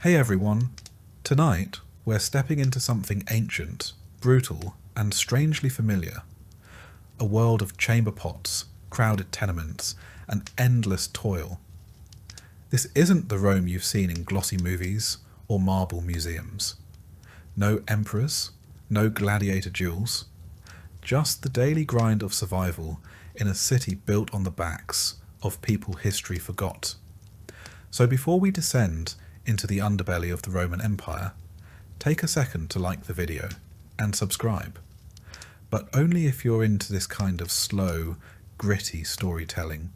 Hey everyone, tonight we're stepping into something ancient, brutal and strangely familiar. A world of chamber pots, crowded tenements and endless toil. This isn't the Rome you've seen in glossy movies or marble museums. No emperors, no gladiator duels, just the daily grind of survival in a city built on the backs of people history forgot. So before we descend into the underbelly of the Roman Empire, take a second to like the video and subscribe. But only if you're into this kind of slow, gritty storytelling.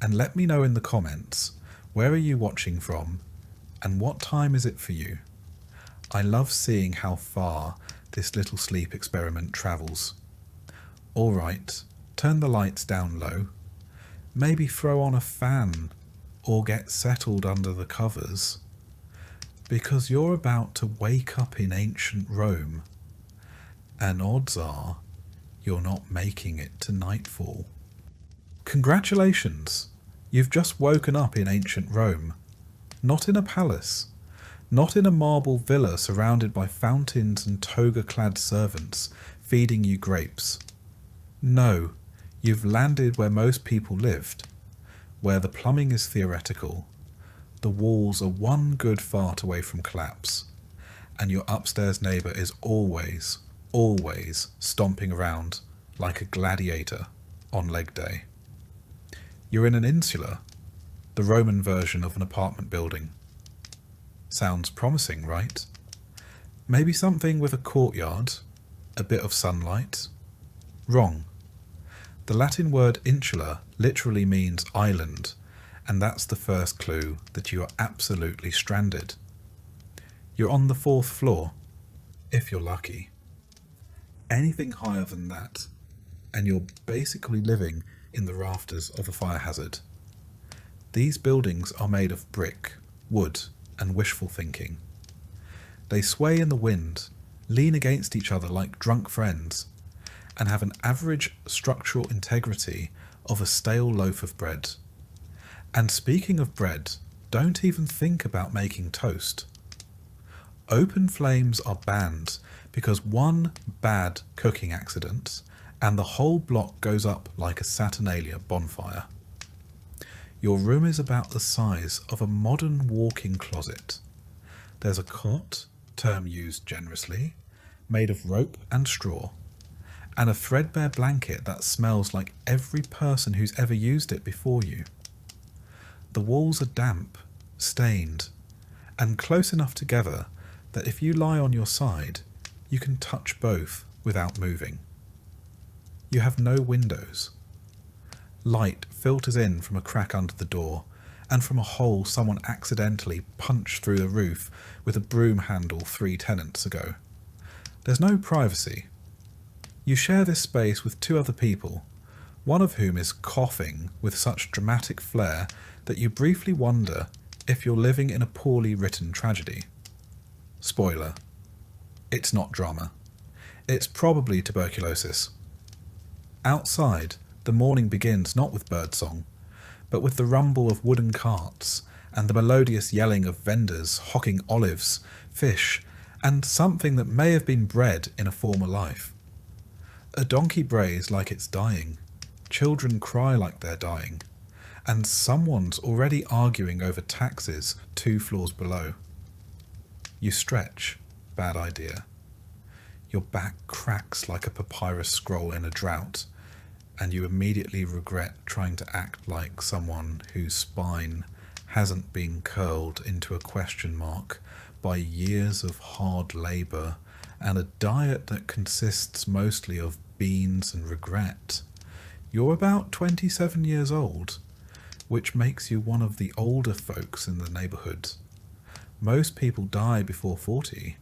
And let me know in the comments, where are you watching from and what time is it for you? I love seeing how far this little sleep experiment travels. Alright, turn the lights down low. Maybe throw on a fan or get settled under the covers, because you're about to wake up in ancient Rome, and odds are you're not making it to nightfall. Congratulations! You've just woken up in ancient Rome, not in a palace, not in a marble villa surrounded by fountains and toga-clad servants feeding you grapes. No, you've landed where most people lived, where the plumbing is theoretical, the walls are one good fart away from collapse, and your upstairs neighbour is always stomping around like a gladiator on leg day. You're in an insula, the Roman version of an apartment building. Sounds promising, right? Maybe something with a courtyard, a bit of sunlight? Wrong. The Latin word insula literally means island, and that's the first clue that you are absolutely stranded. You're on the 4th floor, if you're lucky. Anything higher than that, and you're basically living in the rafters of a fire hazard. These buildings are made of brick, wood, and wishful thinking. They sway in the wind, lean against each other like drunk friends, and have an average structural integrity of a stale loaf of bread. And speaking of bread, don't even think about making toast. Open flames are banned because one bad cooking accident and the whole block goes up like a Saturnalia bonfire. Your room is about the size of a modern walk-in closet. There's a cot, term used generously, made of rope and straw, and a threadbare blanket that smells like every person who's ever used it before you. The walls are damp, stained, and close enough together that if you lie on your side, you can touch both without moving. You have no windows. Light filters in from a crack under the door, and from a hole someone accidentally punched through the roof with a broom handle 3 tenants ago. There's no privacy. You share this space with 2 other people, one of whom is coughing with such dramatic flair that you briefly wonder if you're living in a poorly written tragedy. Spoiler. It's not drama. It's probably tuberculosis. Outside, the morning begins not with birdsong, but with the rumble of wooden carts and the melodious yelling of vendors hawking olives, fish, and something that may have been bread in a former life. A donkey brays like it's dying, children cry like they're dying, and someone's already arguing over taxes 2 floors below. You stretch, bad idea. Your back cracks like a papyrus scroll in a drought, and you immediately regret trying to act like someone whose spine hasn't been curled into a question mark by years of hard labour and a diet that consists mostly of beans and regret. You're about 27 years old, which makes you one of the older folks in the neighbourhood. Most people die before 40,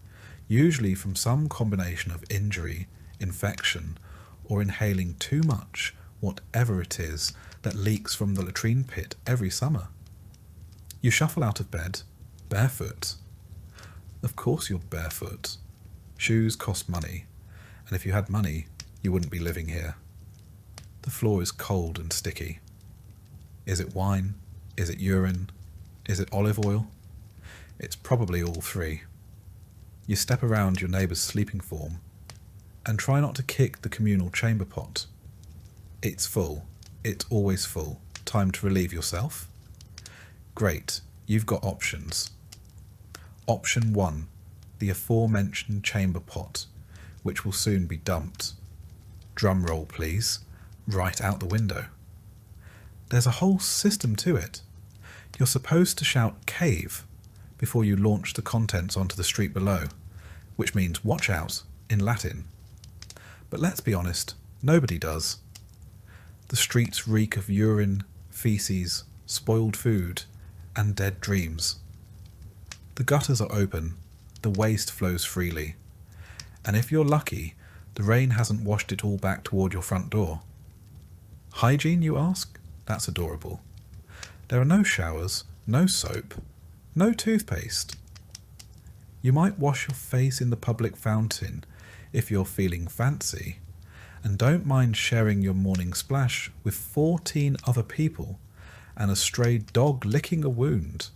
usually from some combination of injury, infection, or inhaling too much, whatever it is, that leaks from the latrine pit every summer. You shuffle out of bed, barefoot. Of course you're barefoot. Shoes cost money, and if you had money, you wouldn't be living here. The floor is cold and sticky. Is it wine? Is it urine? Is it olive oil? It's probably all three. You step around your neighbour's sleeping form and try not to kick the communal chamber pot. It's full. It's always full. Time to relieve yourself? Great, you've got options. Option 1, the aforementioned chamber pot, which will soon be dumped. Drum roll, please. Right out the window. There's a whole system to it. You're supposed to shout "cave" before you launch the contents onto the street below, which means "watch out" in Latin. But let's be honest, nobody does. The streets reek of urine, feces, spoiled food, and dead dreams. The gutters are open, the waste flows freely, and if you're lucky, the rain hasn't washed it all back toward your front door. Hygiene, you ask? That's adorable. There are no showers, no soap, no toothpaste. You might wash your face in the public fountain if you're feeling fancy, and don't mind sharing your morning splash with 14 other people and a stray dog licking a wound.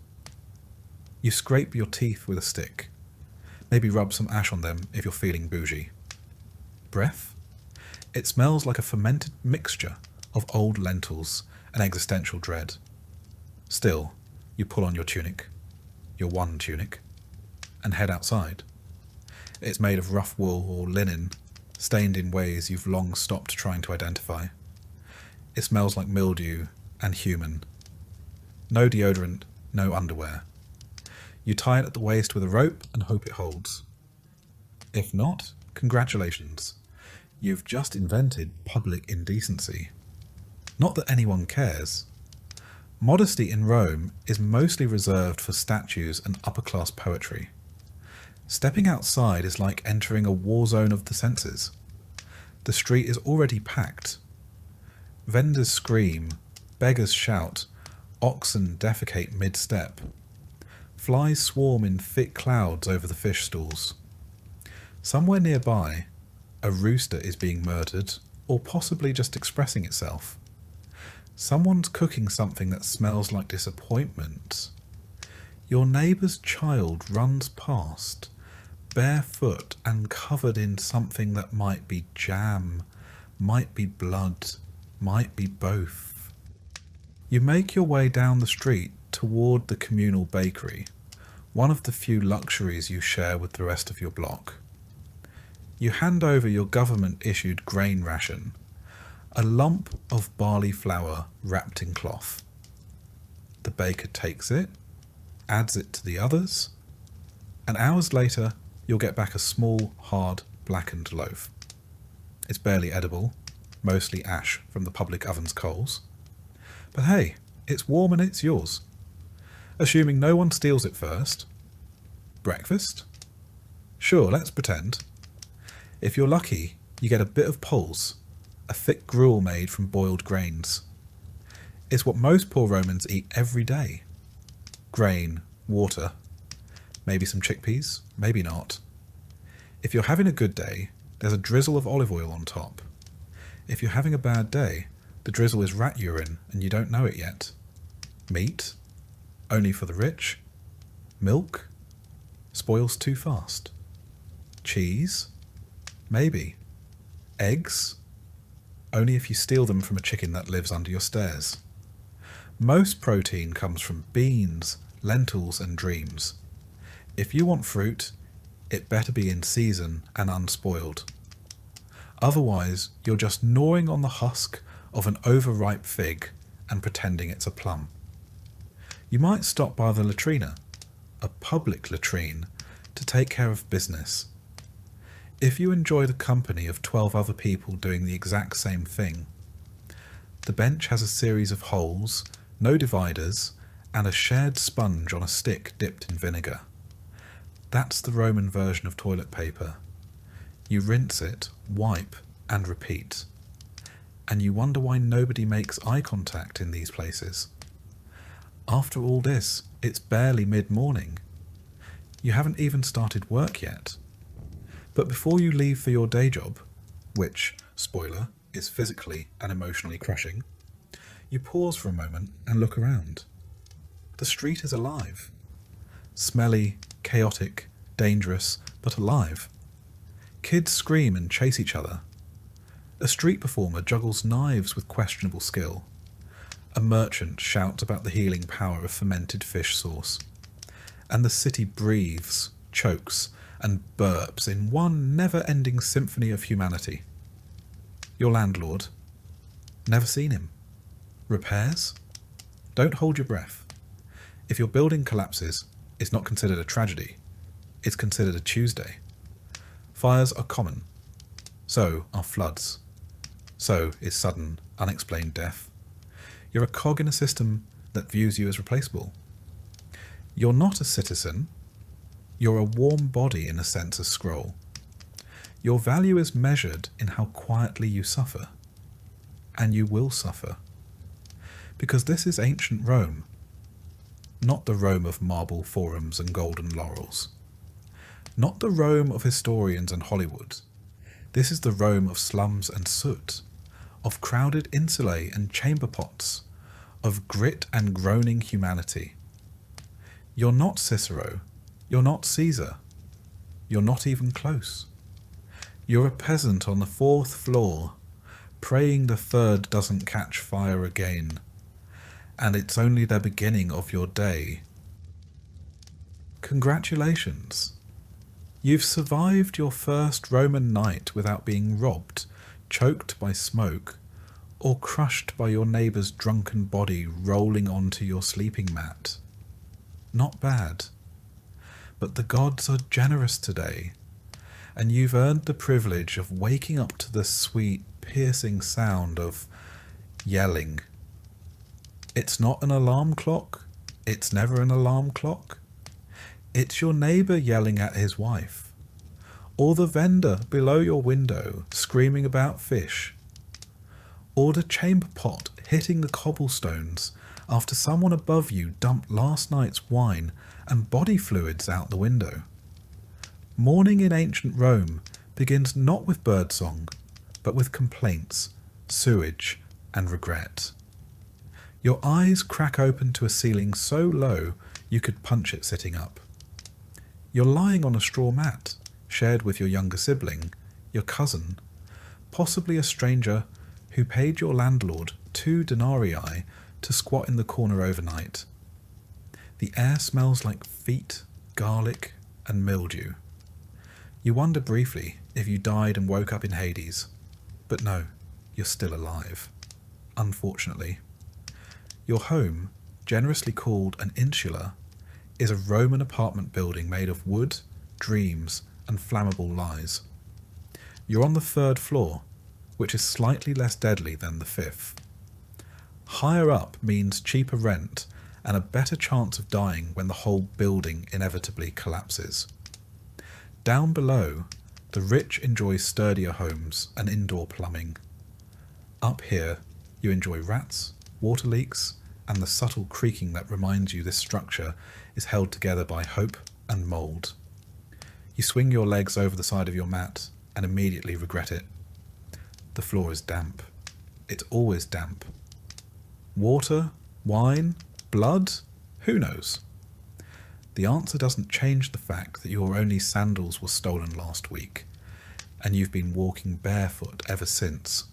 You scrape your teeth with a stick. Maybe rub some ash on them if you're feeling bougie. Breath? It smells like a fermented mixture of old lentils and existential dread. Still, you pull on your tunic, your one tunic, and head outside. It's made of rough wool or linen, stained in ways you've long stopped trying to identify. It smells like mildew and human. No deodorant, no underwear. You tie it at the waist with a rope and hope it holds. If not, congratulations. You've just invented public indecency. Not that anyone cares. Modesty in Rome is mostly reserved for statues and upper-class poetry. Stepping outside is like entering a war zone of the senses. The street is already packed. Vendors scream, beggars shout, oxen defecate mid-step. Flies swarm in thick clouds over the fish stalls. Somewhere nearby, a rooster is being murdered, or possibly just expressing itself. Someone's cooking something that smells like disappointment. Your neighbour's child runs past, barefoot and covered in something that might be jam, might be blood, might be both. You make your way down the street toward the communal bakery, one of the few luxuries you share with the rest of your block. You hand over your government-issued grain ration, a lump of barley flour wrapped in cloth. The baker takes it, adds it to the others, and hours later you'll get back a small, hard, blackened loaf. It's barely edible, mostly ash from the public oven's coals. But hey, it's warm and it's yours. Assuming no one steals it first. Breakfast? Sure, let's pretend. If you're lucky, you get a bit of pulse, a thick gruel made from boiled grains. It's what most poor Romans eat every day. Grain, water, maybe some chickpeas, maybe not. If you're having a good day, there's a drizzle of olive oil on top. If you're having a bad day, the drizzle is rat urine and you don't know it yet. Meat? Only for the rich? Milk? Spoils too fast. Cheese? Maybe. Eggs? Only if you steal them from a chicken that lives under your stairs. Most protein comes from beans, lentils and dreams. If you want fruit, it better be in season and unspoiled. Otherwise, you're just gnawing on the husk of an overripe fig and pretending it's a plum. You might stop by the latrina, a public latrine, to take care of business. If you enjoy the company of 12 other people doing the exact same thing, the bench has a series of holes, no dividers, and a shared sponge on a stick dipped in vinegar. That's the Roman version of toilet paper. You rinse it, wipe, and repeat. And you wonder why nobody makes eye contact in these places. After all this, it's barely mid-morning. You haven't even started work yet. But before you leave for your day job, which, spoiler, is physically and emotionally crushing, you pause for a moment and look around. The street is alive. Smelly, chaotic, dangerous, but alive. Kids scream and chase each other. A street performer juggles knives with questionable skill. A merchant shouts about the healing power of fermented fish sauce. And the city breathes, chokes, and burps in one never-ending symphony of humanity. Your landlord. Never seen him. Repairs? Don't hold your breath. If your building collapses, it's not considered a tragedy. It's considered a Tuesday. Fires are common. So are floods. So is sudden, unexplained death. You're a cog in a system that views you as replaceable. You're not a citizen. You're a warm body in a census scroll. Your value is measured in how quietly you suffer. And you will suffer. Because this is ancient Rome. Not the Rome of marble forums and golden laurels. Not the Rome of historians and Hollywood. This is the Rome of slums and soot, of crowded insulae and chamber pots, of grit and groaning humanity. You're not Cicero. You're not Caesar. You're not even close. You're a peasant on the 4th floor, praying the 3rd doesn't catch fire again, and it's only the beginning of your day. Congratulations. You've survived your first Roman night without being robbed, choked by smoke, or crushed by your neighbour's drunken body rolling onto your sleeping mat. Not bad. But the gods are generous today, and you've earned the privilege of waking up to the sweet, piercing sound of yelling. It's not an alarm clock. It's never an alarm clock. It's your neighbour yelling at his wife, or the vendor below your window screaming about fish, or the chamber pot hitting the cobblestones after someone above you dumped last night's wine and body fluids out the window. Morning in ancient Rome begins not with birdsong, but with complaints, sewage, and regret. Your eyes crack open to a ceiling so low you could punch it sitting up. You're lying on a straw mat, shared with your younger sibling, your cousin, possibly a stranger who paid your landlord 2 denarii to squat in the corner overnight. The air smells like feet, garlic, and mildew. You wonder briefly if you died and woke up in Hades, but no, you're still alive. Unfortunately. Your home, generously called an insula, is a Roman apartment building made of wood, dreams, and flammable lies. You're on the 3rd floor, which is slightly less deadly than the 5th. Higher up means cheaper rent and a better chance of dying when the whole building inevitably collapses. Down below, the rich enjoy sturdier homes and indoor plumbing. Up here, you enjoy rats, water leaks, and the subtle creaking that reminds you this structure is held together by hope and mould. You swing your legs over the side of your mat and immediately regret it. The floor is damp. It's always damp. Water? Wine? Blood? Who knows? The answer doesn't change the fact that your only sandals were stolen last week, and you've been walking barefoot ever since.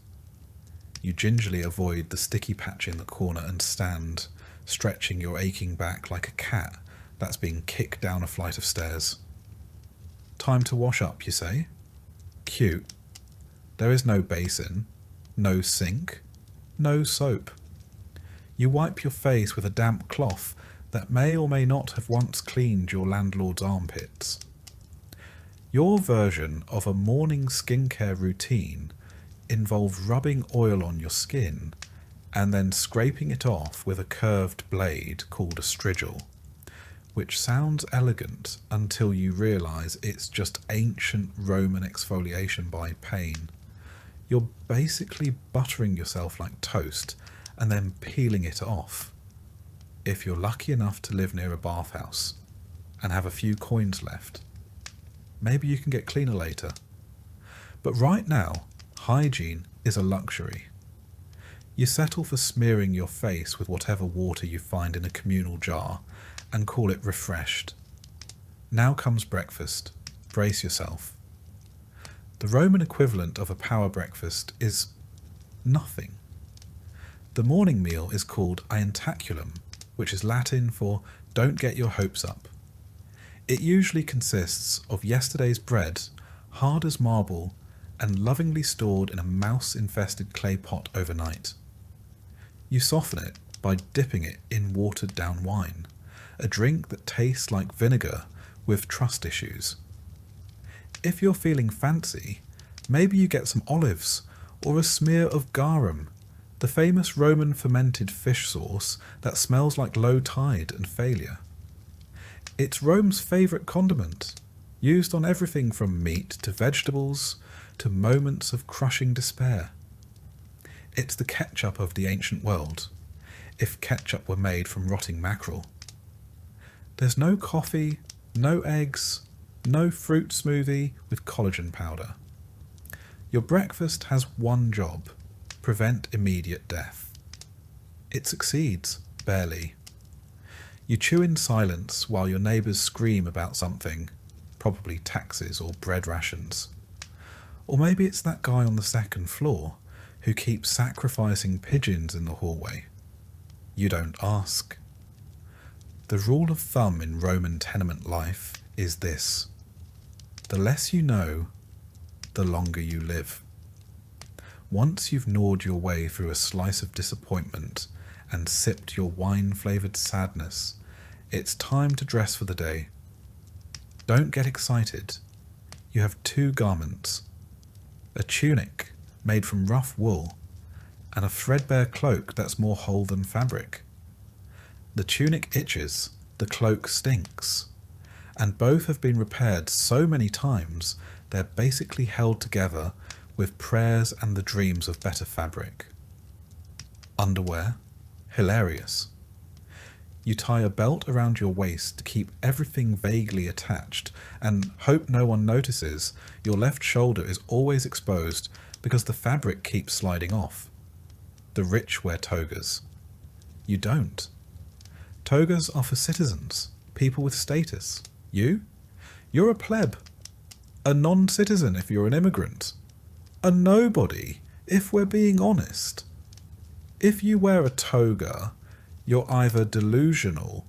You gingerly avoid the sticky patch in the corner and stand, stretching your aching back like a cat that's being kicked down a flight of stairs. Time to wash up, you say? Cute. There is no basin, no sink, no soap. You wipe your face with a damp cloth that may or may not have once cleaned your landlord's armpits. Your version of a morning skincare routine involves rubbing oil on your skin and then scraping it off with a curved blade called a strigil, which sounds elegant until you realise it's just ancient Roman exfoliation by pain. You're basically buttering yourself like toast and then peeling it off. If you're lucky enough to live near a bathhouse and have a few coins left, maybe you can get cleaner later. But right now, hygiene is a luxury. You settle for smearing your face with whatever water you find in a communal jar and call it refreshed. Now comes breakfast. Brace yourself. The Roman equivalent of a power breakfast is nothing. The morning meal is called ientaculum, which is Latin for don't get your hopes up. It usually consists of yesterday's bread, hard as marble, and lovingly stored in a mouse-infested clay pot overnight. You soften it by dipping it in watered-down wine, a drink that tastes like vinegar with trust issues. If you're feeling fancy, maybe you get some olives or a smear of garum, the famous Roman fermented fish sauce that smells like low tide and failure. It's Rome's favourite condiment, used on everything from meat to vegetables to moments of crushing despair. It's the ketchup of the ancient world, if ketchup were made from rotting mackerel. There's no coffee, no eggs, no fruit smoothie with collagen powder. Your breakfast has one job: prevent immediate death. It succeeds, barely. You chew in silence while your neighbours scream about something, probably taxes or bread rations. Or maybe it's that guy on the second floor who keeps sacrificing pigeons in the hallway. You don't ask. The rule of thumb in Roman tenement life is this: the less you know, the longer you live. Once you've gnawed your way through a slice of disappointment and sipped your wine-flavoured sadness, it's time to dress for the day. Don't get excited. You have two garments: a tunic made from rough wool and a threadbare cloak that's more whole than fabric. The tunic itches, the cloak stinks, and both have been repaired so many times they're basically held together with prayers and the dreams of better fabric. Underwear? Hilarious. You tie a belt around your waist to keep everything vaguely attached and hope no one notices your left shoulder is always exposed because the fabric keeps sliding off. The rich wear togas. You don't. Togas are for citizens, people with status. You? You're a pleb. A non-citizen if you're an immigrant. A nobody, if we're being honest. If you wear a toga, you're either delusional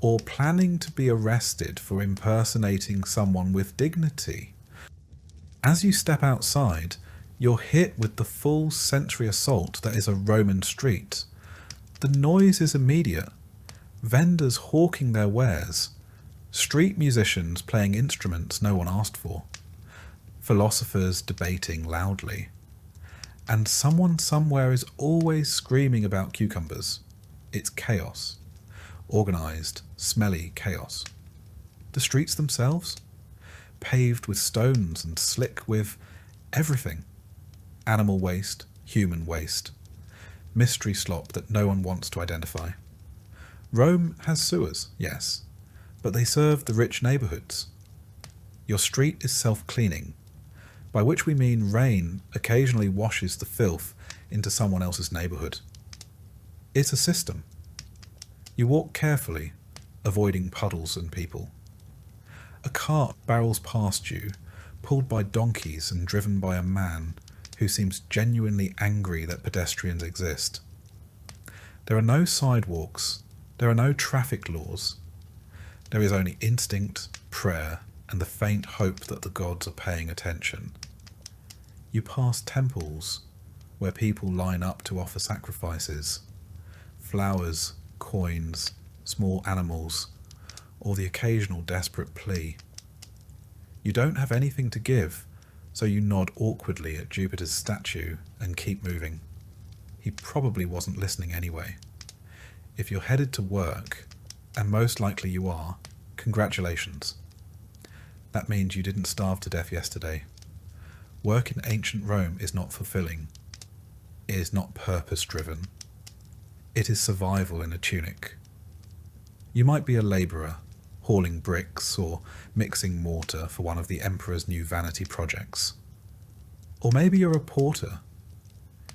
or planning to be arrested for impersonating someone with dignity. As you step outside, you're hit with the full sensory assault that is a Roman street. The noise is immediate. Vendors hawking their wares. Street musicians playing instruments no one asked for. Philosophers debating loudly. And someone somewhere is always screaming about cucumbers. It's chaos. Organised, smelly chaos. The streets themselves? Paved with stones and slick with everything. Animal waste, human waste. Mystery slop that no one wants to identify. Rome has sewers, yes, but they serve the rich neighbourhoods. Your street is self-cleaning, by which we mean rain occasionally washes the filth into someone else's neighbourhood. It's a system. You walk carefully, avoiding puddles and people. A cart barrels past you, pulled by donkeys and driven by a man who seems genuinely angry that pedestrians exist. There are no sidewalks, there are no traffic laws. There is only instinct, prayer, and the faint hope that the gods are paying attention. You pass temples where people line up to offer sacrifices. Flowers, coins, small animals, or the occasional desperate plea. You don't have anything to give, so you nod awkwardly at Jupiter's statue and keep moving. He probably wasn't listening anyway. If you're headed to work, and most likely you are, congratulations. That means you didn't starve to death yesterday. Work in ancient Rome is not fulfilling. It is not purpose-driven. It is survival in a tunic. You might be a labourer, hauling bricks or mixing mortar for one of the emperor's new vanity projects. Or maybe you're a porter,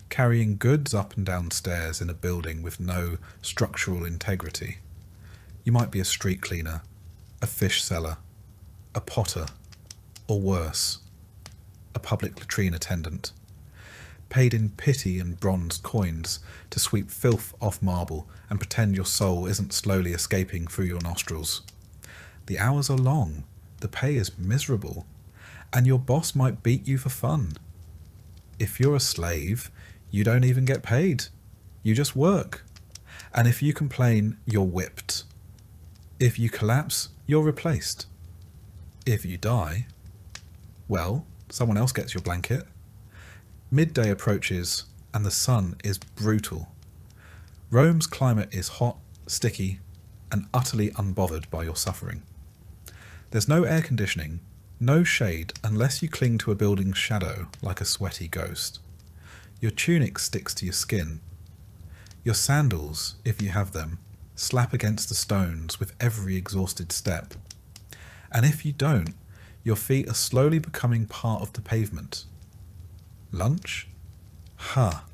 carrying goods up and down stairs in a building with no structural integrity. You might be a street cleaner, a fish seller, a potter, or worse, a public latrine attendant, paid in pity and bronze coins to sweep filth off marble and pretend your soul isn't slowly escaping through your nostrils. The hours are long, the pay is miserable, and your boss might beat you for fun. If you're a slave, you don't even get paid. You just work. And if you complain, you're whipped. If you collapse, you're replaced. If you die, well, someone else gets your blanket. Midday approaches, and the sun is brutal. Rome's climate is hot, sticky, and utterly unbothered by your suffering. There's no air conditioning, no shade unless you cling to a building's shadow like a sweaty ghost. Your tunic sticks to your skin. Your sandals, if you have them, slap against the stones with every exhausted step. And if you don't, your feet are slowly becoming part of the pavement. Lunch? Ha!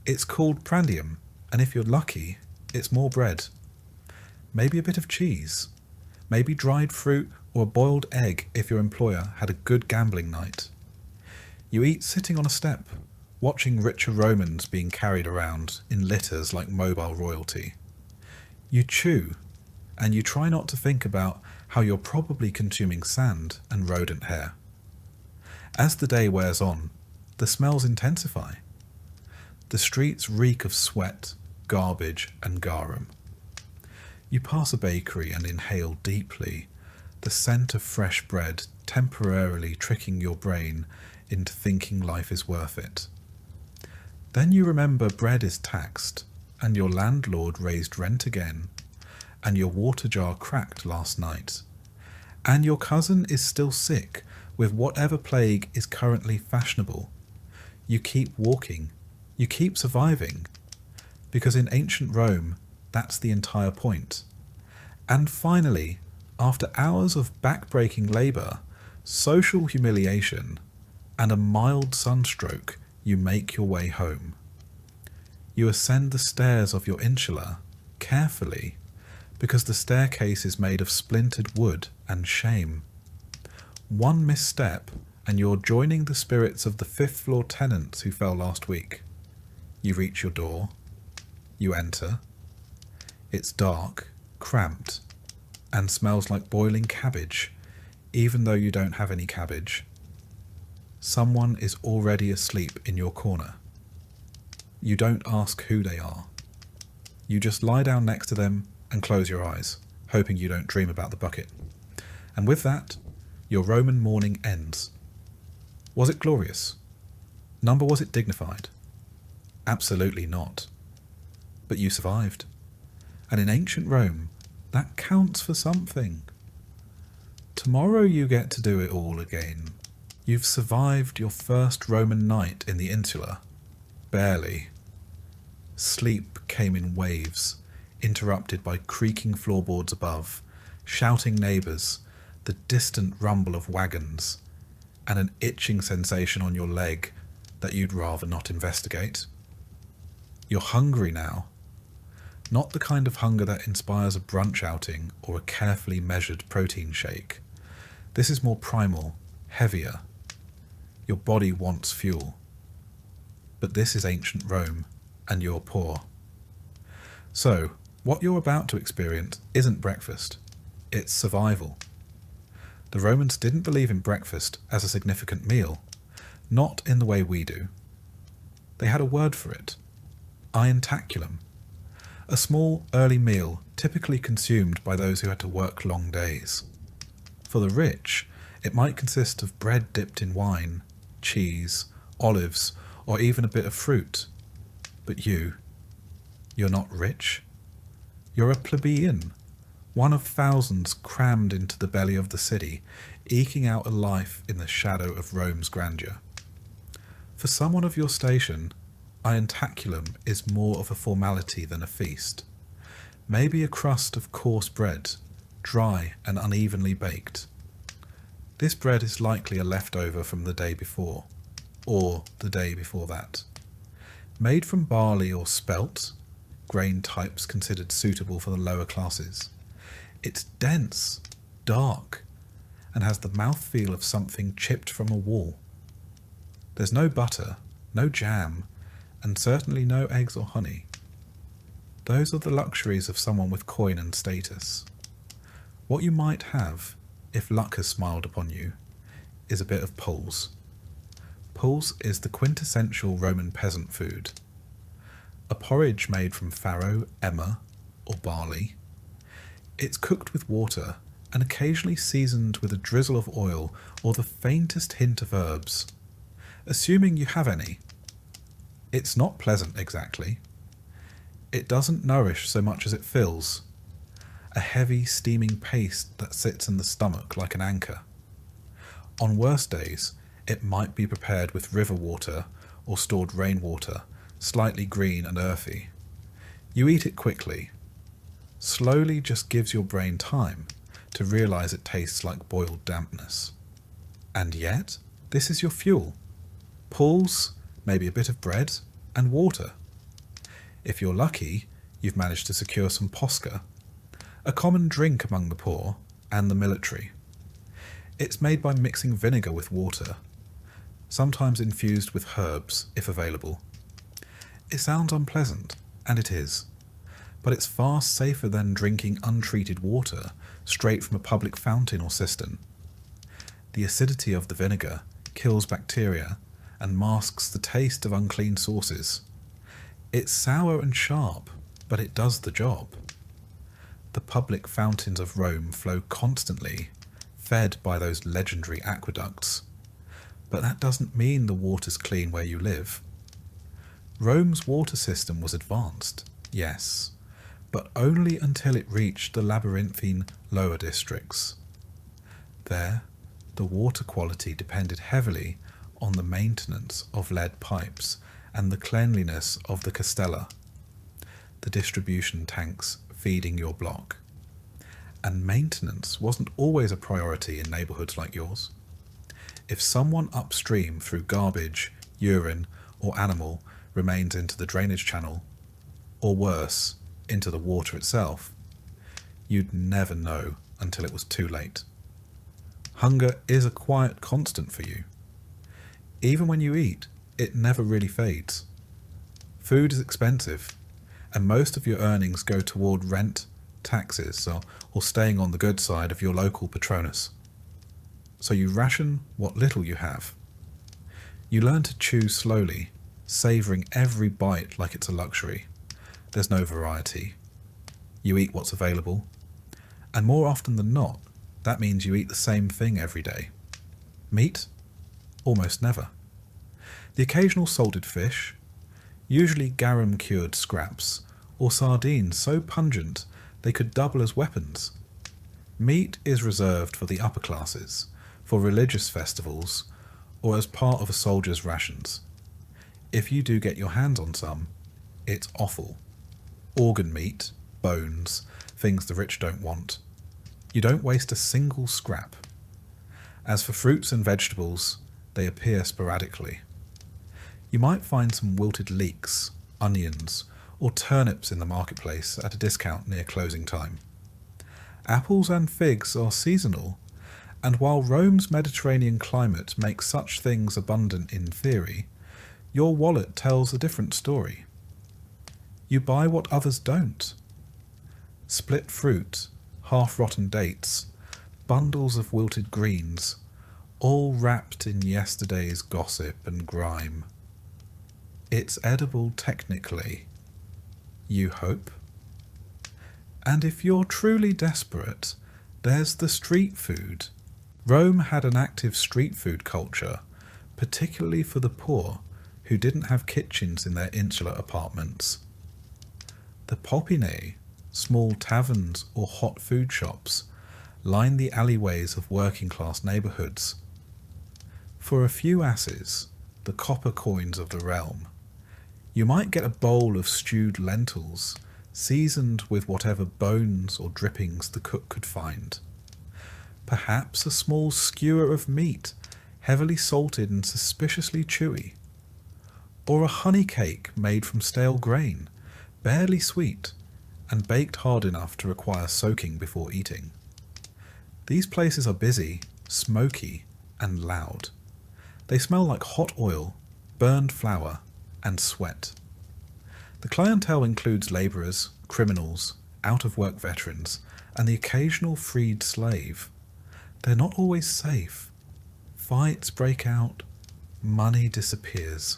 It's called prandium, and if you're lucky, it's more bread. Maybe a bit of cheese. Maybe dried fruit or a boiled egg if your employer had a good gambling night. You eat sitting on a step, watching richer Romans being carried around in litters like mobile royalty. You chew, and you try not to think about how you're probably consuming sand and rodent hair. As the day wears on, the smells intensify. The streets reek of sweat, garbage, and garum. You pass a bakery and inhale deeply, the scent of fresh bread temporarily tricking your brain into thinking life is worth it. Then you remember bread is taxed, and your landlord raised rent again, and your water jar cracked last night, and your cousin is still sick with whatever plague is currently fashionable. You keep walking, you keep surviving, because in ancient Rome, that's the entire point. And finally, after hours of back-breaking labour, social humiliation, and a mild sunstroke, you make your way home. You ascend the stairs of your insula carefully, because the staircase is made of splintered wood and shame. One misstep, and you're joining the spirits of the fifth-floor tenants who fell last week. You reach your door. You enter. It's dark, cramped, and smells like boiling cabbage, even though you don't have any cabbage. Someone is already asleep in your corner. You don't ask who they are. You just lie down next to them and close your eyes, hoping you don't dream about the bucket. And with that, your Roman morning ends. Was it glorious? Number, was it dignified? Absolutely not. But you survived. And in ancient Rome, that counts for something. Tomorrow you get to do it all again. You've survived your first Roman night in the insula. Barely. Sleep came in waves, interrupted by creaking floorboards above, shouting neighbours, the distant rumble of wagons, and an itching sensation on your leg that you'd rather not investigate. You're hungry now. Not the kind of hunger that inspires a brunch outing or a carefully measured protein shake. This is more primal, heavier. Your body wants fuel. But this is ancient Rome, and you're poor. So, what you're about to experience isn't breakfast. It's survival. The Romans didn't believe in breakfast as a significant meal, not in the way we do. They had a word for it. Ientaculum. A small, early meal typically consumed by those who had to work long days. For the rich, it might consist of bread dipped in wine, cheese, olives, or even a bit of fruit. But you're not rich. You're a plebeian, one of thousands crammed into the belly of the city, eking out a life in the shadow of Rome's grandeur. For someone of your station, ientaculum is more of a formality than a feast. Maybe a crust of coarse bread, dry and unevenly baked. This bread is likely a leftover from the day before, or the day before that. Made from barley or spelt, grain types considered suitable for the lower classes. It's dense, dark, and has the mouthfeel of something chipped from a wall. There's no butter, no jam, and certainly no eggs or honey. Those are the luxuries of someone with coin and status. What you might have, if luck has smiled upon you, is a bit of pulse. Pulse is the quintessential Roman peasant food. A porridge made from farro, emmer, or barley. It's cooked with water and occasionally seasoned with a drizzle of oil or the faintest hint of herbs, assuming you have any. It's not pleasant exactly. It doesn't nourish so much as it fills. A heavy, steaming paste that sits in the stomach like an anchor. On worse days, it might be prepared with river water or stored rainwater, slightly green and earthy. You eat it quickly. Slowly just gives your brain time to realise it tastes like boiled dampness. And yet, this is your fuel. Pulse, maybe a bit of bread, and water. If you're lucky, you've managed to secure some posca, a common drink among the poor and the military. It's made by mixing vinegar with water, sometimes infused with herbs, if available. It sounds unpleasant, and it is, but it's far safer than drinking untreated water straight from a public fountain or cistern. The acidity of the vinegar kills bacteria and masks the taste of unclean sources. It's sour and sharp, but it does the job. The public fountains of Rome flow constantly, fed by those legendary aqueducts. But that doesn't mean the water's clean where you live. Rome's water system was advanced, yes, but only until it reached the labyrinthine lower districts. There, the water quality depended heavily on the maintenance of lead pipes and the cleanliness of the castella, the distribution tanks feeding your block. And maintenance wasn't always a priority in neighbourhoods like yours. If someone upstream through garbage, urine, or animal remains into the drainage channel, or worse, into the water itself, you'd never know until it was too late. Hunger is a quiet constant for you. Even when you eat, it never really fades. Food is expensive, and most of your earnings go toward rent, taxes, or staying on the good side of your local Patronus. So you ration what little you have. You learn to chew slowly, savouring every bite like it's a luxury. There's no variety. You eat what's available, and more often than not, that means you eat the same thing every day. Meat? Almost never. The occasional salted fish, usually garum-cured scraps, or sardines so pungent they could double as weapons. Meat is reserved for the upper classes, for religious festivals, or as part of a soldier's rations. If you do get your hands on some, it's offal. Organ meat, bones, things the rich don't want. You don't waste a single scrap. As for fruits and vegetables, they appear sporadically. You might find some wilted leeks, onions, or turnips in the marketplace at a discount near closing time. Apples and figs are seasonal, and while Rome's Mediterranean climate makes such things abundant in theory, your wallet tells a different story. You buy what others don't. Split fruit, half-rotten dates, bundles of wilted greens, all wrapped in yesterday's gossip and grime. It's edible technically, you hope. And if you're truly desperate, there's the street food. Rome had an active street food culture, particularly for the poor who didn't have kitchens in their insular apartments. The popinae, small taverns or hot food shops, line the alleyways of working-class neighbourhoods. For a few asses, the copper coins of the realm, you might get a bowl of stewed lentils, seasoned with whatever bones or drippings the cook could find. Perhaps a small skewer of meat, heavily salted and suspiciously chewy. Or a honey cake made from stale grain, barely sweet, and baked hard enough to require soaking before eating. These places are busy, smoky and loud. They smell like hot oil, burned flour, and sweat. The clientele includes labourers, criminals, out-of-work veterans, and the occasional freed slave. They're not always safe. Fights break out, money disappears.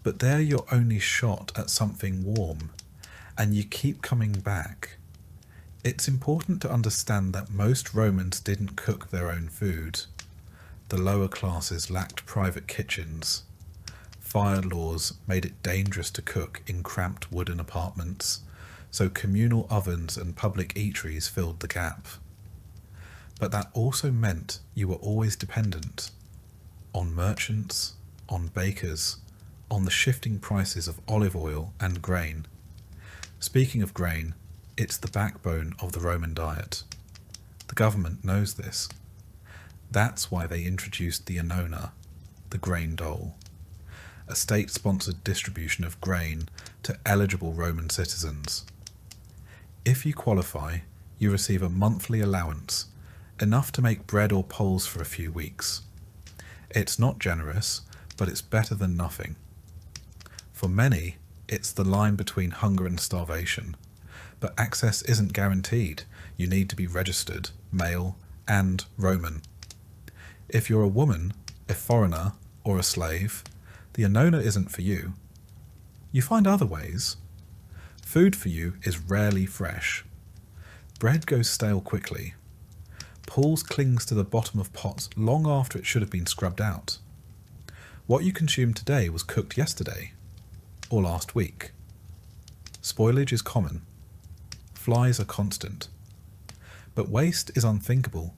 But they're your only shot at something warm, and you keep coming back. It's important to understand that most Romans didn't cook their own food. The lower classes lacked private kitchens. Fire laws made it dangerous to cook in cramped wooden apartments, so communal ovens and public eateries filled the gap. But that also meant you were always dependent on merchants, on bakers, on the shifting prices of olive oil and grain. Speaking of grain, it's the backbone of the Roman diet. The government knows this. That's why they introduced the annona, the grain dole, a state-sponsored distribution of grain to eligible Roman citizens. If you qualify, you receive a monthly allowance, enough to make bread or poles for a few weeks. It's not generous, but it's better than nothing. For many, it's the line between hunger and starvation. But access isn't guaranteed. You need to be registered, male, and Roman. If you're a woman, a foreigner, or a slave, the annona isn't for you. You find other ways. Food for you is rarely fresh. Bread goes stale quickly. Pools clings to the bottom of pots long after it should have been scrubbed out. What you consumed today was cooked yesterday, or last week. Spoilage is common. Flies are constant. But waste is unthinkable.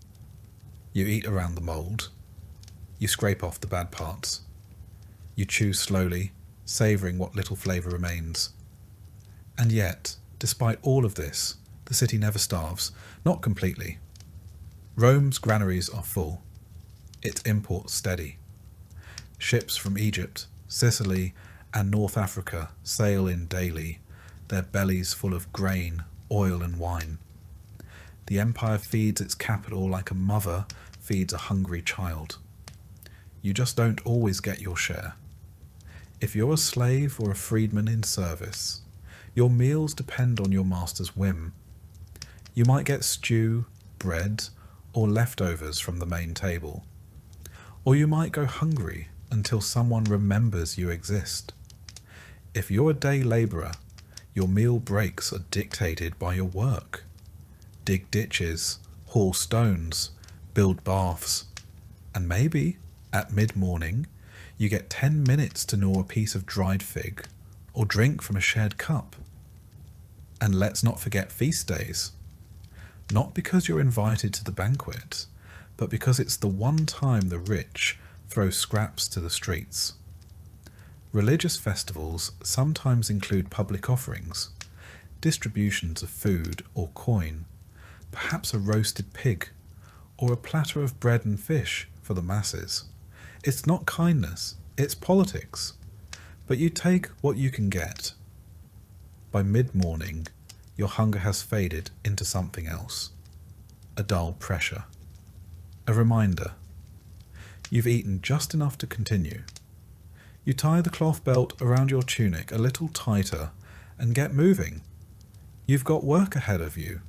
You eat around the mould. You scrape off the bad parts. You chew slowly, savouring what little flavour remains. And yet, despite all of this, the city never starves, not completely. Rome's granaries are full. Its imports steady. Ships from Egypt, Sicily, and North Africa sail in daily, their bellies full of grain, oil and wine. The empire feeds its capital like a mother feeds a hungry child. You just don't always get your share. If you're a slave or a freedman in service, your meals depend on your master's whim. You might get stew, bread, or leftovers from the main table. Or you might go hungry until someone remembers you exist. If you're a day labourer, your meal breaks are dictated by your work. Dig ditches, haul stones, build baths, and maybe, at mid-morning, you get 10 minutes to gnaw a piece of dried fig or drink from a shared cup. And let's not forget feast days. Not because you're invited to the banquet, but because it's the one time the rich throw scraps to the streets. Religious festivals sometimes include public offerings, distributions of food or coin, perhaps a roasted pig, or a platter of bread and fish for the masses. It's not kindness, it's politics. But you take what you can get. By mid-morning, your hunger has faded into something else. A dull pressure. A reminder. You've eaten just enough to continue. You tie the cloth belt around your tunic a little tighter and get moving. You've got work ahead of you.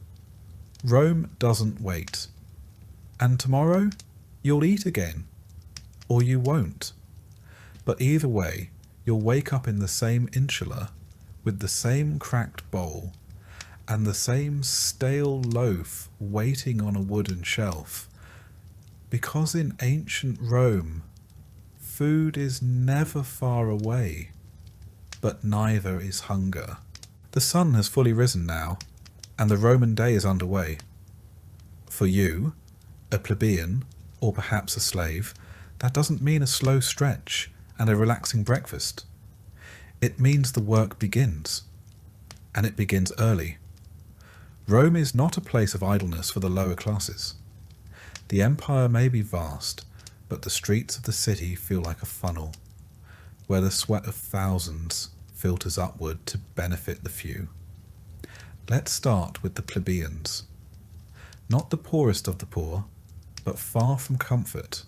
Rome doesn't wait. And tomorrow, you'll eat again. Or you won't. But either way, you'll wake up in the same insula, with the same cracked bowl, and the same stale loaf waiting on a wooden shelf. Because in ancient Rome, food is never far away, but neither is hunger. The sun has fully risen now, and the Roman day is underway. For you, a plebeian, or perhaps a slave, that doesn't mean a slow stretch and a relaxing breakfast. It means the work begins, and it begins early. Rome is not a place of idleness for the lower classes. The empire may be vast, but the streets of the city feel like a funnel, where the sweat of thousands filters upward to benefit the few. Let's start with the plebeians. Not the poorest of the poor, but far from comfort.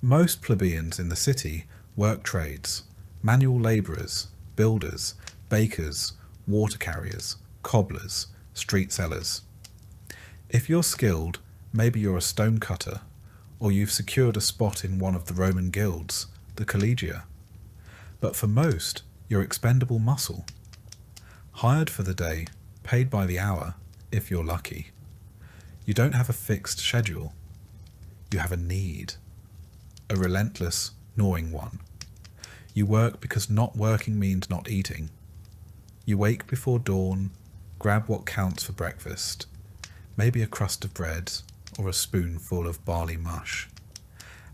Most plebeians in the city work trades, manual labourers, builders, bakers, water carriers, cobblers, street sellers. If you're skilled, maybe you're a stone cutter, or you've secured a spot in one of the Roman guilds, the collegia. But for most, you're expendable muscle. Hired for the day, paid by the hour, if you're lucky. You don't have a fixed schedule. You have a need. A relentless, gnawing one. You work because not working means not eating. You wake before dawn, grab what counts for breakfast, maybe a crust of bread or a spoonful of barley mush,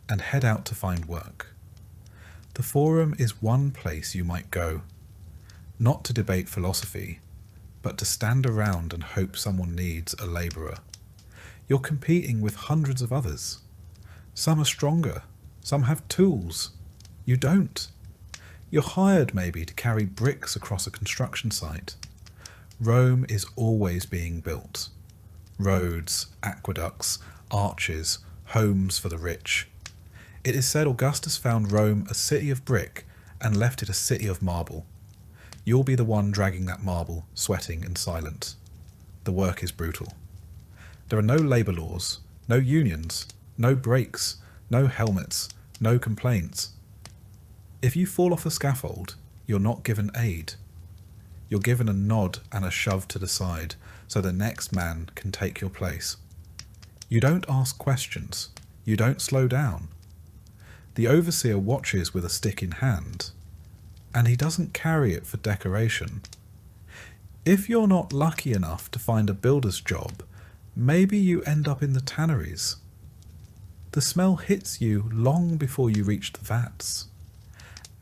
and head out to find work. The Forum is one place you might go, not to debate philosophy, but to stand around and hope someone needs a labourer. You're competing with hundreds of others. Some are stronger, some have tools. You don't. You're hired maybe to carry bricks across a construction site. Rome is always being built. Roads, aqueducts, arches, homes for the rich. It is said Augustus found Rome a city of brick and left it a city of marble. You'll be the one dragging that marble, sweating and silent. The work is brutal. There are no labour laws, no unions, no breaks, no helmets, no complaints. If you fall off a scaffold, you're not given aid. You're given a nod and a shove to the side so the next man can take your place. You don't ask questions. You don't slow down. The overseer watches with a stick in hand, and he doesn't carry it for decoration. If you're not lucky enough to find a builder's job, maybe you end up in the tanneries. The smell hits you long before you reach the vats.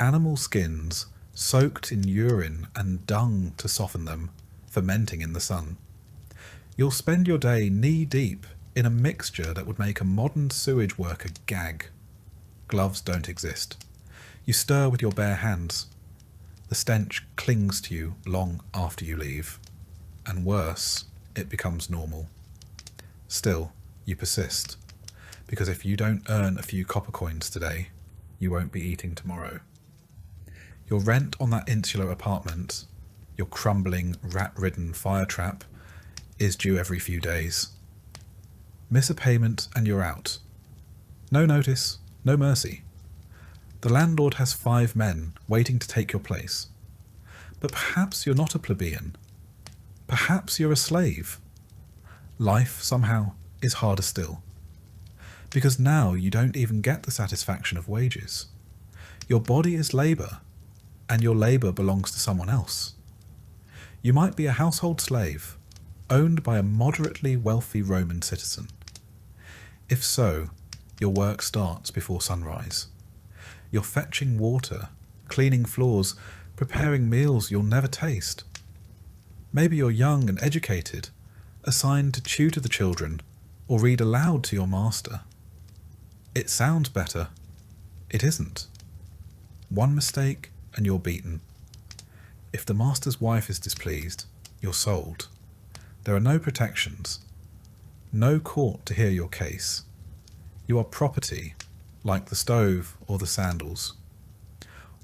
Animal skins, soaked in urine and dung to soften them, fermenting in the sun. You'll spend your day knee-deep in a mixture that would make a modern sewage worker gag. Gloves don't exist. You stir with your bare hands. The stench clings to you long after you leave. And worse, it becomes normal. Still, you persist. Because if you don't earn a few copper coins today, you won't be eating tomorrow. Your rent on that insular apartment, your crumbling, rat-ridden fire trap, is due every few days. Miss a payment and you're out. No notice, no mercy. The landlord has 5 men waiting to take your place. But perhaps you're not a plebeian. Perhaps you're a slave. Life, somehow, is harder still. Because now you don't even get the satisfaction of wages. Your body is labour, and your labour belongs to someone else. You might be a household slave, owned by a moderately wealthy Roman citizen. If so, your work starts before sunrise. You're fetching water, cleaning floors, preparing meals you'll never taste. Maybe you're young and educated, assigned to tutor the children or read aloud to your master. It sounds better. It isn't. One mistake and you're beaten. If the master's wife is displeased, you're sold. There are no protections. No court to hear your case. You are property, like the stove or the sandals.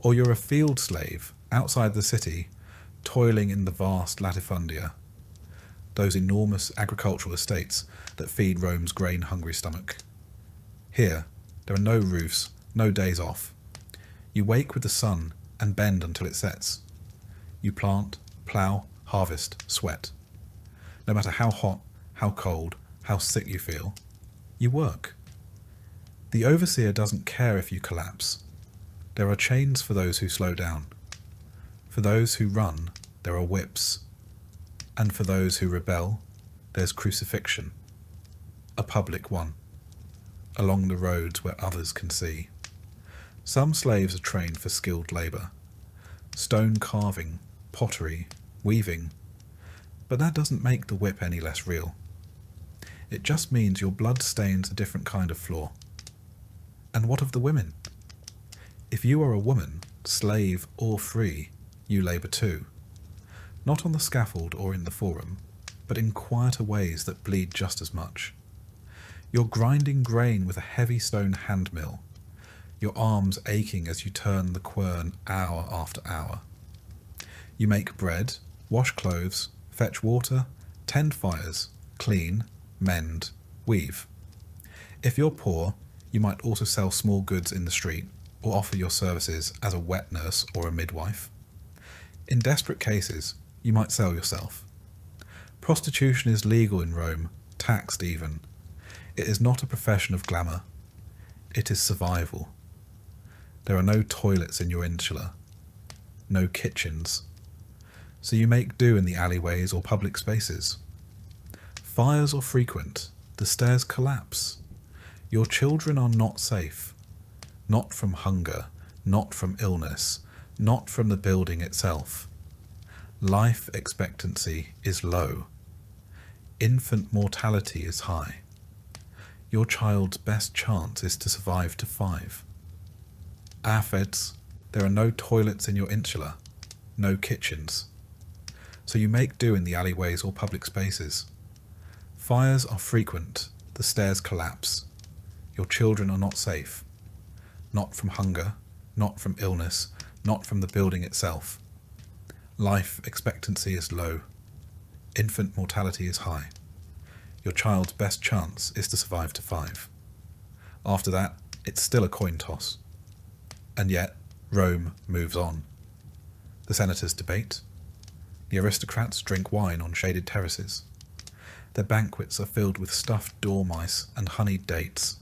Or you're a field slave outside the city, toiling in the vast latifundia, those enormous agricultural estates that feed Rome's grain-hungry stomach. Here, there are no roofs, no days off. You wake with the sun and bend until it sets. You plant, plough, harvest, sweat. No matter how hot, how cold, how sick you feel, you work. The overseer doesn't care if you collapse. There are chains for those who slow down. For those who run, there are whips. And for those who rebel, there's crucifixion. A public one. Along the roads where others can see. Some slaves are trained for skilled labour. Stone carving, pottery, weaving. But that doesn't make the whip any less real. It just means your blood stains a different kind of floor. And what of the women? If you are a woman, slave or free, you labour too. Not on the scaffold or in the forum, but in quieter ways that bleed just as much. You're grinding grain with a heavy stone hand mill, your arms aching as you turn the quern hour after hour. You make bread, wash clothes, fetch water, tend fires, clean, mend, weave. If you're poor, you might also sell small goods in the street or offer your services as a wet nurse or a midwife. In desperate cases, you might sell yourself. Prostitution is legal in Rome, taxed even. It is not a profession of glamour. It is survival. There are no toilets in your insula, no kitchens. So you make do in the alleyways or public spaces. Fires are frequent, the stairs collapse. Your children are not safe, not from hunger, not from illness, not from the building itself. Life expectancy is low. Infant mortality is high. Your child's best chance is to survive to 5. Feds, there are no toilets in your insula, no kitchens. So you make do in the alleyways or public spaces. Fires are frequent, the stairs collapse. Your children are not safe. Not from hunger, not from illness, not from the building itself. Life expectancy is low. Infant mortality is high. Your child's best chance is to survive to 5. After that, it's still a coin toss. And yet, Rome moves on. The senators debate. The aristocrats drink wine on shaded terraces. Their banquets are filled with stuffed dormice and honeyed dates.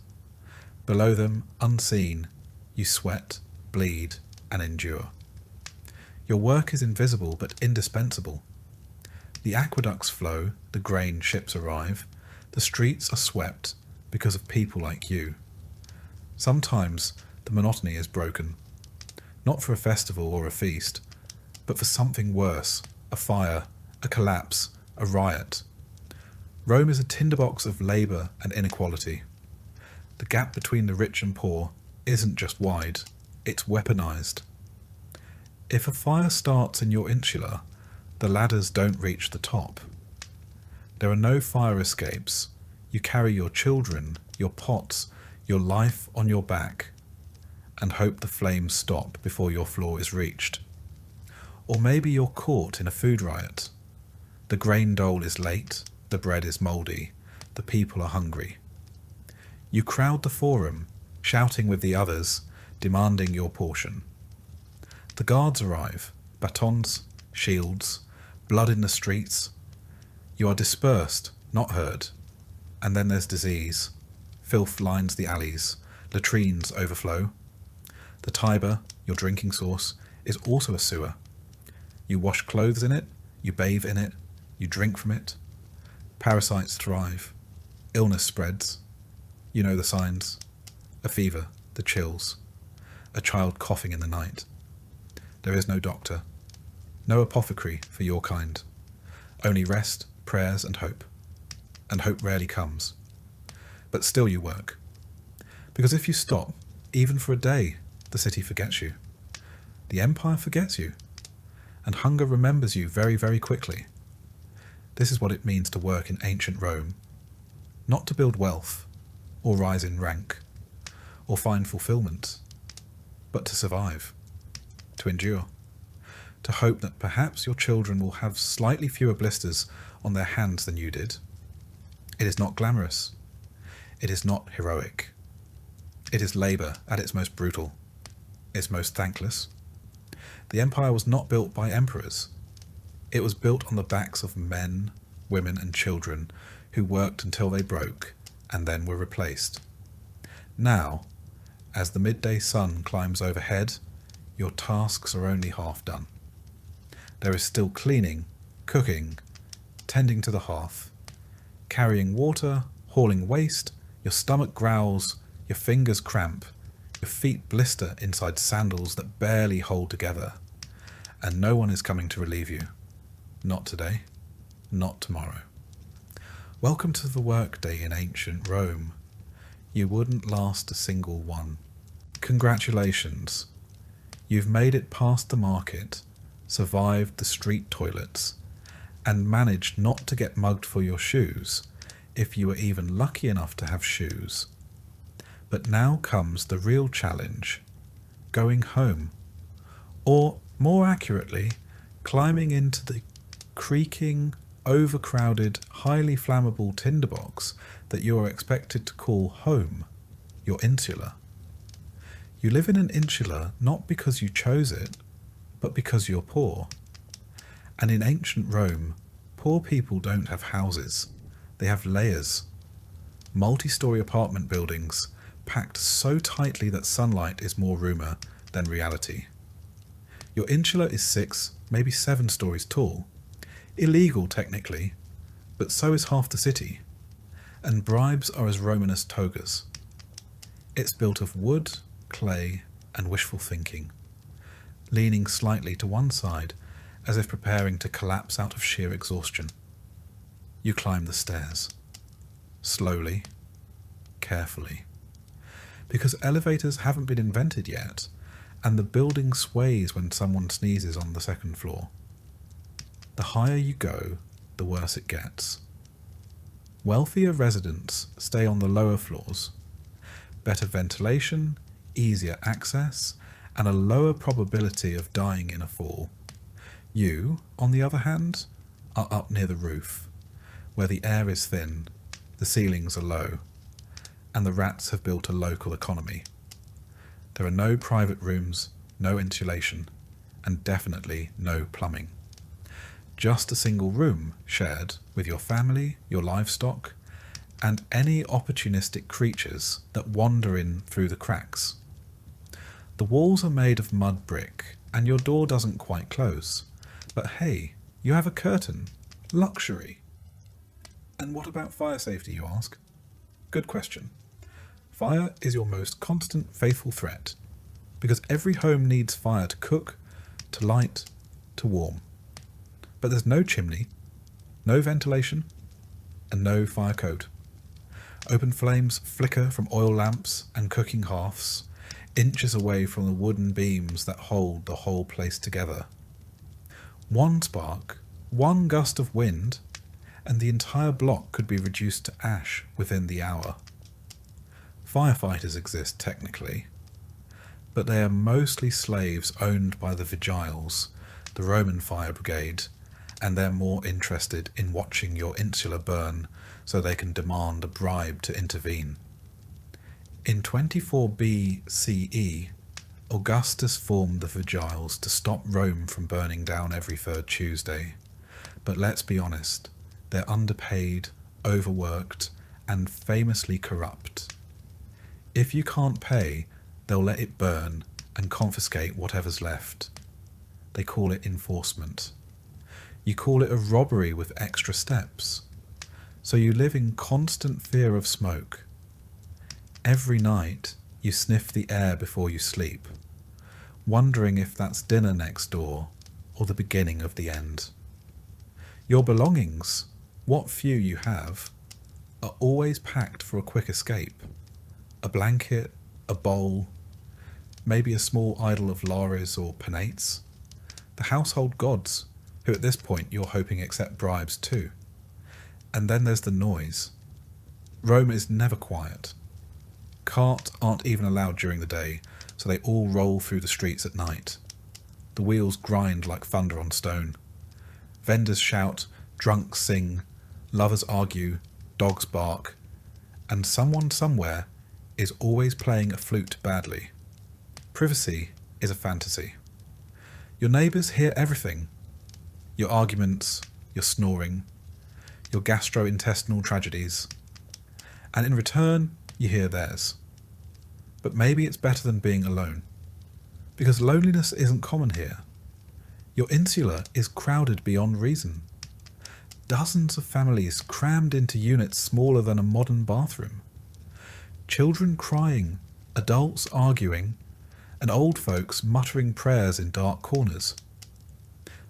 Below them, unseen, you sweat, bleed, and endure. Your work is invisible but indispensable. The aqueducts flow, the grain ships arrive, the streets are swept because of people like you. Sometimes the monotony is broken, not for a festival or a feast, but for something worse, a fire, a collapse, a riot. Rome is a tinderbox of labour and inequality. The gap between the rich and poor isn't just wide, it's weaponised. If a fire starts in your insula, the ladders don't reach the top. There are no fire escapes. You carry your children, your pots, your life on your back, and hope the flames stop before your floor is reached. Or maybe you're caught in a food riot. The grain dole is late, the bread is mouldy, the people are hungry. You crowd the forum, shouting with the others, demanding your portion. The guards arrive, batons, shields, blood in the streets. You are dispersed, not heard. And then there's disease. Filth lines the alleys, latrines overflow. The Tiber, your drinking source, is also a sewer. You wash clothes in it, you bathe in it, you drink from it. Parasites thrive. Illness spreads. You know the signs. A fever, the chills. A child coughing in the night. There is no doctor. No apothecary for your kind. Only rest, prayers and hope. And hope rarely comes. But still you work. Because if you stop, even for a day, the city forgets you. The empire forgets you. And hunger remembers you very, very quickly. This is what it means to work in ancient Rome. Not to build wealth, or rise in rank, or find fulfillment, but to survive, to endure, to hope that perhaps your children will have slightly fewer blisters on their hands than you did. It is not glamorous. It is not heroic. It is labour at its most brutal, its most thankless. The empire was not built by emperors. It was built on the backs of men, women and children who worked until they broke and then were replaced. Now, as the midday sun climbs overhead, your tasks are only half done. There is still cleaning, cooking, tending to the hearth, carrying water, hauling waste, your stomach growls, your fingers cramp, your feet blister inside sandals that barely hold together, and no one is coming to relieve you. Not today, not tomorrow. Welcome to the workday in ancient Rome. You wouldn't last a single one. Congratulations. You've made it past the market, survived the street toilets, and managed not to get mugged for your shoes, if you were even lucky enough to have shoes. But now comes the real challenge: going home. Or, more accurately, climbing into the creaking, overcrowded, highly flammable tinderbox that you are expected to call home, your insula. You live in an insula not because you chose it, but because you're poor. And in ancient Rome, poor people don't have houses, they have layers. Multi-story apartment buildings packed so tightly that sunlight is more rumour than reality. Your insula is 6, maybe 7 stories tall. Illegal technically, but so is half the city. And bribes are as Roman as togas. It's built of wood, clay, and wishful thinking, leaning slightly to one side as if preparing to collapse out of sheer exhaustion. You climb the stairs. Slowly, carefully. Because elevators haven't been invented yet, and the building sways when someone sneezes on the second floor. The higher you go, the worse it gets. Wealthier residents stay on the lower floors. Better ventilation, easier access, and a lower probability of dying in a fall. You, on the other hand, are up near the roof, where the air is thin, the ceilings are low, and the rats have built a local economy. There are no private rooms, no insulation, and definitely no plumbing. Just a single room shared with your family, your livestock, and any opportunistic creatures that wander in through the cracks. The walls are made of mud brick, and your door doesn't quite close. But hey, you have a curtain. Luxury. And what about fire safety, you ask? Good question. Fire is your most constant, faithful threat, because every home needs fire to cook, to light, to warm. But there's no chimney, no ventilation, and no fire code. Open flames flicker from oil lamps and cooking hearths, inches away from the wooden beams that hold the whole place together. One spark, one gust of wind, and the entire block could be reduced to ash within the hour. Firefighters exist technically, but they are mostly slaves owned by the Vigiles, the Roman fire brigade, and they're more interested in watching your insula burn so they can demand a bribe to intervene. In 24 BCE, Augustus formed the Vigiles to stop Rome from burning down every 3rd Tuesday. But let's be honest, they're underpaid, overworked, and famously corrupt. If you can't pay, they'll let it burn and confiscate whatever's left. They call it enforcement. You call it a robbery with extra steps. So you live in constant fear of smoke. Every night you sniff the air before you sleep, wondering if that's dinner next door or the beginning of the end. Your belongings, what few you have, are always packed for a quick escape. A blanket, a bowl, maybe a small idol of Lares or Penates. The household gods, who at this point you're hoping accept bribes too. And then there's the noise. Rome is never quiet. Carts aren't even allowed during the day, so they all roll through the streets at night. The wheels grind like thunder on stone. Vendors shout, drunks sing, lovers argue, dogs bark, and someone somewhere is always playing a flute badly. Privacy is a fantasy. Your neighbours hear everything. Your arguments, your snoring, your gastrointestinal tragedies. And in return, you hear theirs. But maybe it's better than being alone. Because loneliness isn't common here. Your insula is crowded beyond reason. Dozens of families crammed into units smaller than a modern bathroom. Children crying, adults arguing, and old folks muttering prayers in dark corners.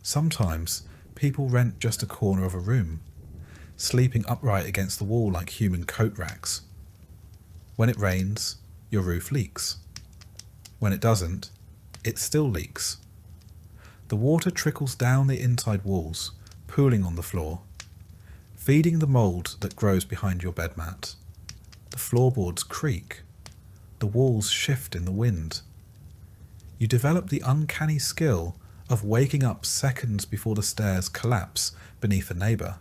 Sometimes people rent just a corner of a room, sleeping upright against the wall like human coat racks. When it rains, your roof leaks. When it doesn't, it still leaks. The water trickles down the inside walls, pooling on the floor. feeding the mould that grows behind your bed mat. The floorboards creak. The walls shift in the wind. You develop the uncanny skill of waking up seconds before the stairs collapse beneath a neighbour.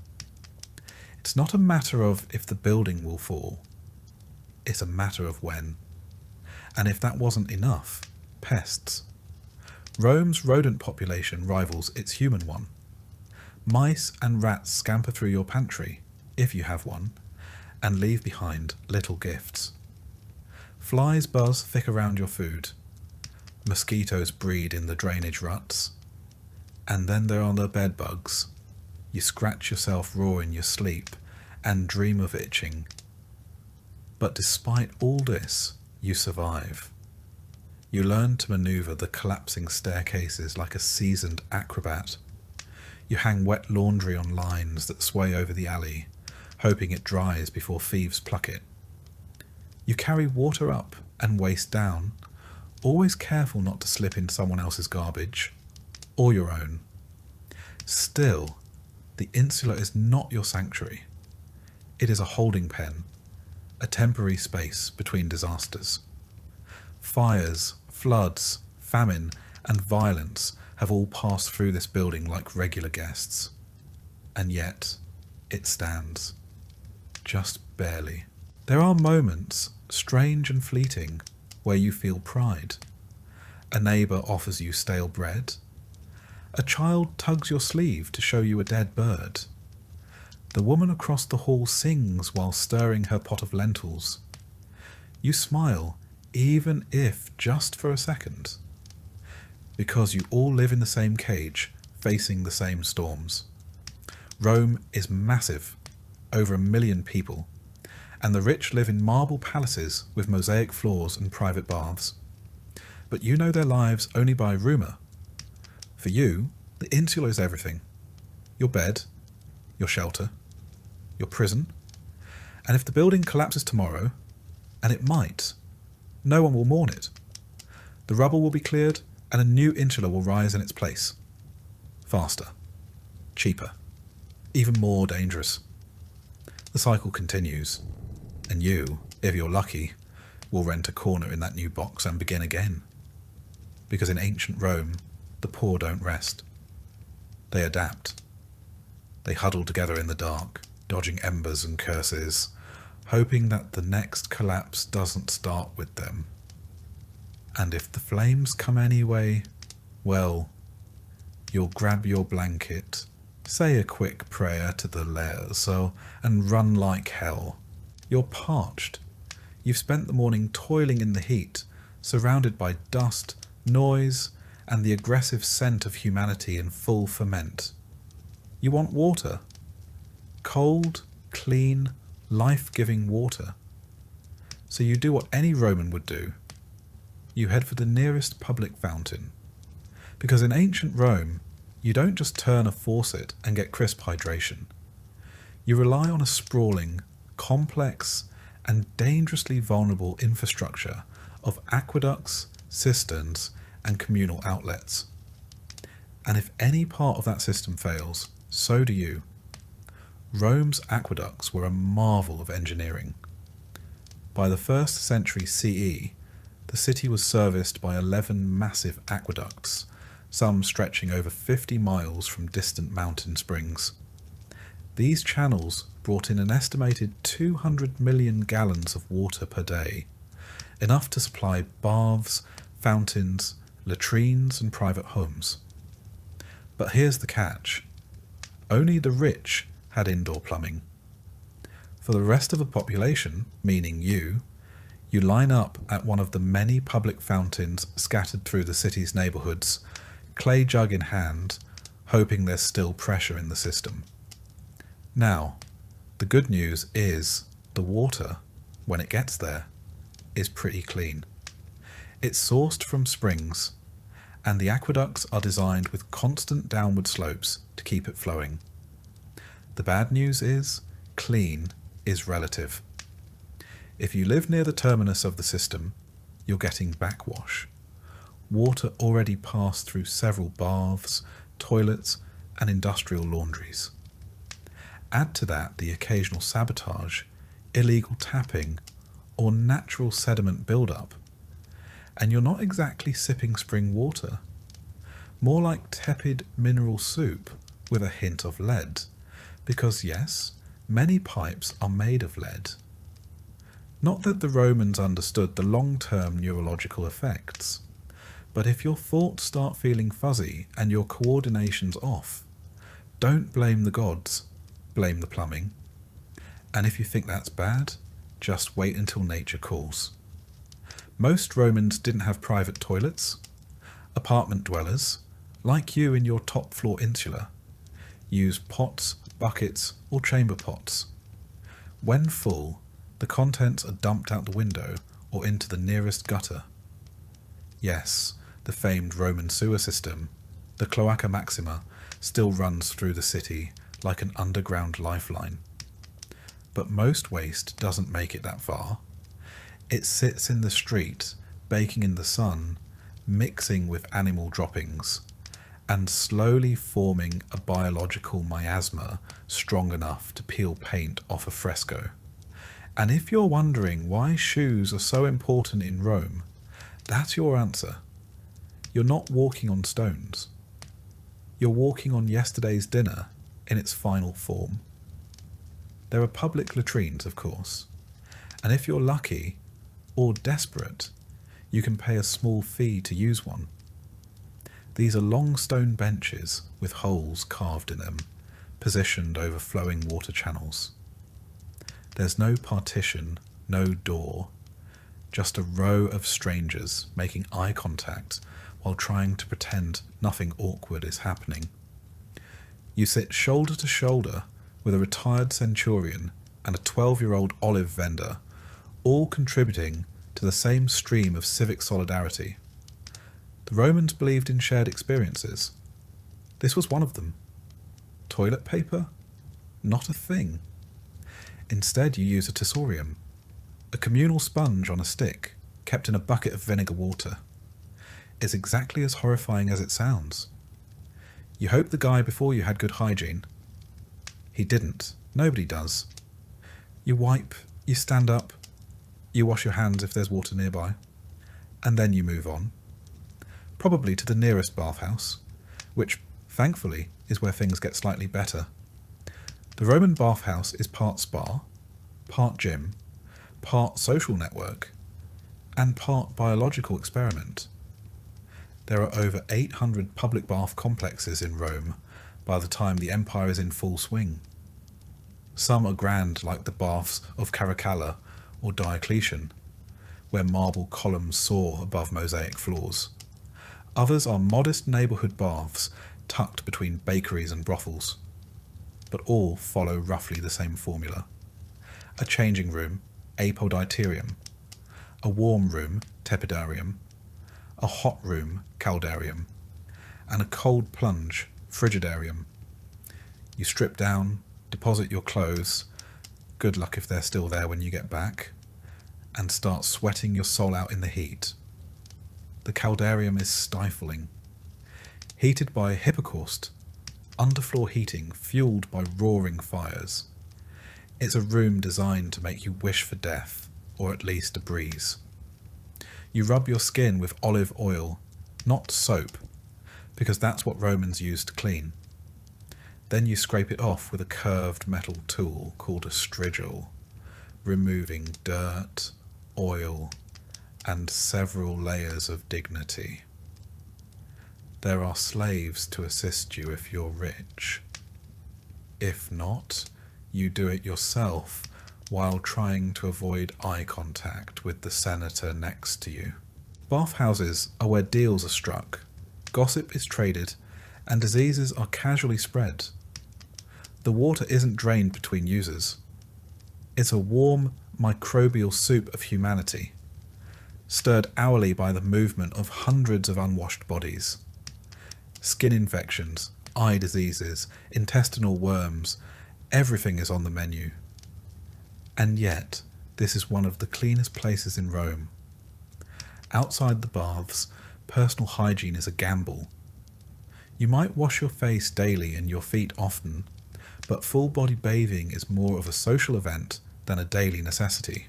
It's not a matter of if the building will fall. It's a matter of when. And if that wasn't enough, pests. Rome's rodent population rivals its human one. Mice and rats scamper through your pantry, if you have one, and leave behind little gifts. Flies buzz thick around your food. Mosquitoes breed in the drainage ruts. And then there are the bed bugs. You scratch yourself raw in your sleep and dream of itching. But despite all this, you survive. You learn to maneuver the collapsing staircases like a seasoned acrobat. You hang wet laundry on lines that sway over the alley, hoping it dries before thieves pluck it. You carry water up and waste down, always careful not to slip in someone else's garbage, or your own. Still, the insula is not your sanctuary. It is a holding pen, a temporary space between disasters. Fires, floods, famine, and violence have all passed through this building like regular guests. And yet, it stands. Just barely. There are moments, strange and fleeting, where you feel pride. A neighbour offers you stale bread. A child tugs your sleeve to show you a dead bird. The woman across the hall sings while stirring her pot of lentils. You smile, even if just for a second, because you all live in the same cage, facing the same storms. Rome is massive, over 1 million people, and the rich live in marble palaces with mosaic floors and private baths. But you know their lives only by rumour. For you, the insula is everything. Your bed, your shelter, your prison, and if the building collapses tomorrow, and it might, no one will mourn it. The rubble will be cleared and a new insula will rise in its place. Faster, cheaper, even more dangerous. The cycle continues, and you, if you're lucky, will rent a corner in that new box and begin again. Because in ancient Rome, the poor don't rest. They adapt. They huddle together in the dark, dodging embers and curses, hoping that the next collapse doesn't start with them. And if the flames come anyway, well, you'll grab your blanket, say a quick prayer to the Laerzo, and run like hell. You're parched. You've spent the morning toiling in the heat, surrounded by dust, noise, and the aggressive scent of humanity in full ferment. You want water. Cold, clean, life-giving water. So you do what any Roman would do. You head for the nearest public fountain. Because in ancient Rome, you don't just turn a faucet and get crisp hydration. You rely on a sprawling, complex, and dangerously vulnerable infrastructure of aqueducts, cisterns, and communal outlets. And if any part of that system fails, so do you. Rome's aqueducts were a marvel of engineering. By the 1st century CE, the city was serviced by 11 massive aqueducts, some stretching over 50 miles from distant mountain springs. These channels brought in an estimated 200 million gallons of water per day, enough to supply baths, fountains, latrines, and private homes. But here's the catch. Only the rich had indoor plumbing. For the rest of the population, meaning you line up at one of the many public fountains scattered through the city's neighbourhoods, clay jug in hand, hoping there's still pressure in the system. Now, the good news is the water, when it gets there, is pretty clean. It's sourced from springs, and the aqueducts are designed with constant downward slopes to keep it flowing. The bad news is, clean is relative. If you live near the terminus of the system, you're getting backwash. Water already passed through several baths, toilets, and industrial laundries. Add to that the occasional sabotage, illegal tapping, or natural sediment buildup, and you're not exactly sipping spring water. More like tepid mineral soup with a hint of lead, because yes, many pipes are made of lead. Not that the Romans understood the long-term neurological effects, but if your thoughts start feeling fuzzy and your coordination's off, don't blame the gods, blame the plumbing. And if you think that's bad, just wait until nature calls. Most Romans didn't have private toilets. Apartment dwellers, like you in your top floor insula, use pots, buckets, or chamber pots. When full, the contents are dumped out the window or into the nearest gutter. Yes, the famed Roman sewer system, the Cloaca Maxima, still runs through the city like an underground lifeline. But most waste doesn't make it that far. It sits in the street, baking in the sun, mixing with animal droppings, and slowly forming a biological miasma strong enough to peel paint off a fresco. And if you're wondering why shoes are so important in Rome, that's your answer. You're not walking on stones. You're walking on yesterday's dinner in its final form. There are public latrines, of course, and if you're lucky or desperate, you can pay a small fee to use one. These are long stone benches with holes carved in them, positioned over flowing water channels. There's no partition, no door, just a row of strangers making eye contact while trying to pretend nothing awkward is happening. You sit shoulder to shoulder with a retired centurion and a 12-year-old olive vendor, all contributing to the same stream of civic solidarity. The Romans believed in shared experiences. This was one of them. Toilet paper? Not a thing. Instead, you use a tessorium, a communal sponge on a stick kept in a bucket of vinegar water. It's exactly as horrifying as it sounds. You hope the guy before you had good hygiene. He didn't. Nobody does. You wipe, you stand up, you wash your hands if there's water nearby, and then you move on. Probably to the nearest bathhouse, which, thankfully, is where things get slightly better. The Roman bathhouse is part spa, part gym, part social network, and part biological experiment. There are over 800 public bath complexes in Rome by the time the empire is in full swing. Some are grand like the baths of Caracalla or Diocletian, where marble columns soar above mosaic floors. Others are modest neighbourhood baths tucked between bakeries and brothels, but all follow roughly the same formula. A changing room, apoditerium, a warm room, tepidarium, a hot room, caldarium, and a cold plunge, frigidarium. You strip down, deposit your clothes, good luck if they're still there when you get back, and start sweating your soul out in the heat. The caldarium is stifling. Heated by hypocaust, underfloor heating fueled by roaring fires. It's a room designed to make you wish for death, or at least a breeze. You rub your skin with olive oil, not soap, because that's what Romans used to clean. Then you scrape it off with a curved metal tool called a strigil, removing dirt, oil, and several layers of dignity. There are slaves to assist you if you're rich. If not, you do it yourself while trying to avoid eye contact with the senator next to you. Bathhouses are where deals are struck, gossip is traded, and diseases are casually spread. The water isn't drained between users. It's a warm, microbial soup of humanity, stirred hourly by the movement of hundreds of unwashed bodies. Skin infections, eye diseases, intestinal worms, everything is on the menu. And yet, this is one of the cleanest places in Rome. Outside the baths, personal hygiene is a gamble. You might wash your face daily and your feet often, but full-body bathing is more of a social event than a daily necessity.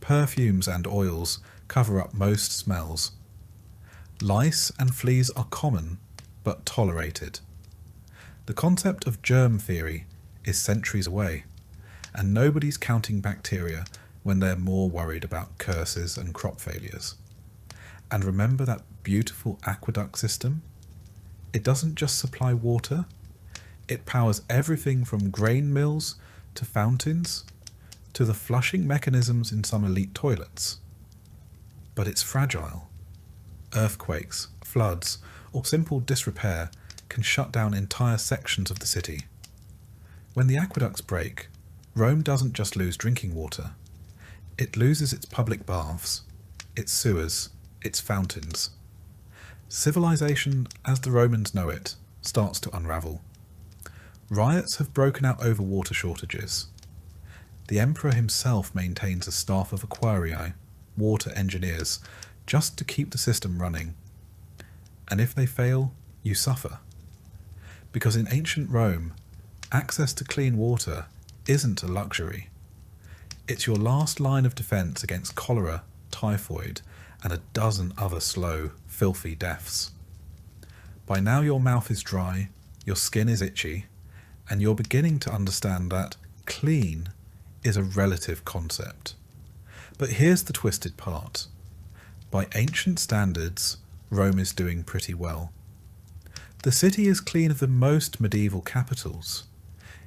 Perfumes and oils cover up most smells. Lice and fleas are common, but tolerated. The concept of germ theory is centuries away, and nobody's counting bacteria when they're more worried about curses and crop failures. And remember that beautiful aqueduct system? It doesn't just supply water, it powers everything from grain mills to fountains to the flushing mechanisms in some elite toilets. But it's fragile. Earthquakes, floods, or simple disrepair can shut down entire sections of the city. When the aqueducts break, Rome doesn't just lose drinking water. It loses its public baths, its sewers, its fountains. Civilization, as the Romans know it, starts to unravel. Riots have broken out over water shortages. The emperor himself maintains a staff of aquarii, water engineers, just to keep the system running. And if they fail, you suffer. Because in ancient Rome, access to clean water isn't a luxury. It's your last line of defense against cholera, typhoid, and a dozen other slow, filthy deaths. By now your mouth is dry, your skin is itchy, and you're beginning to understand that clean is a relative concept. But here's the twisted part. By ancient standards, Rome is doing pretty well. The city is cleaner than most medieval capitals.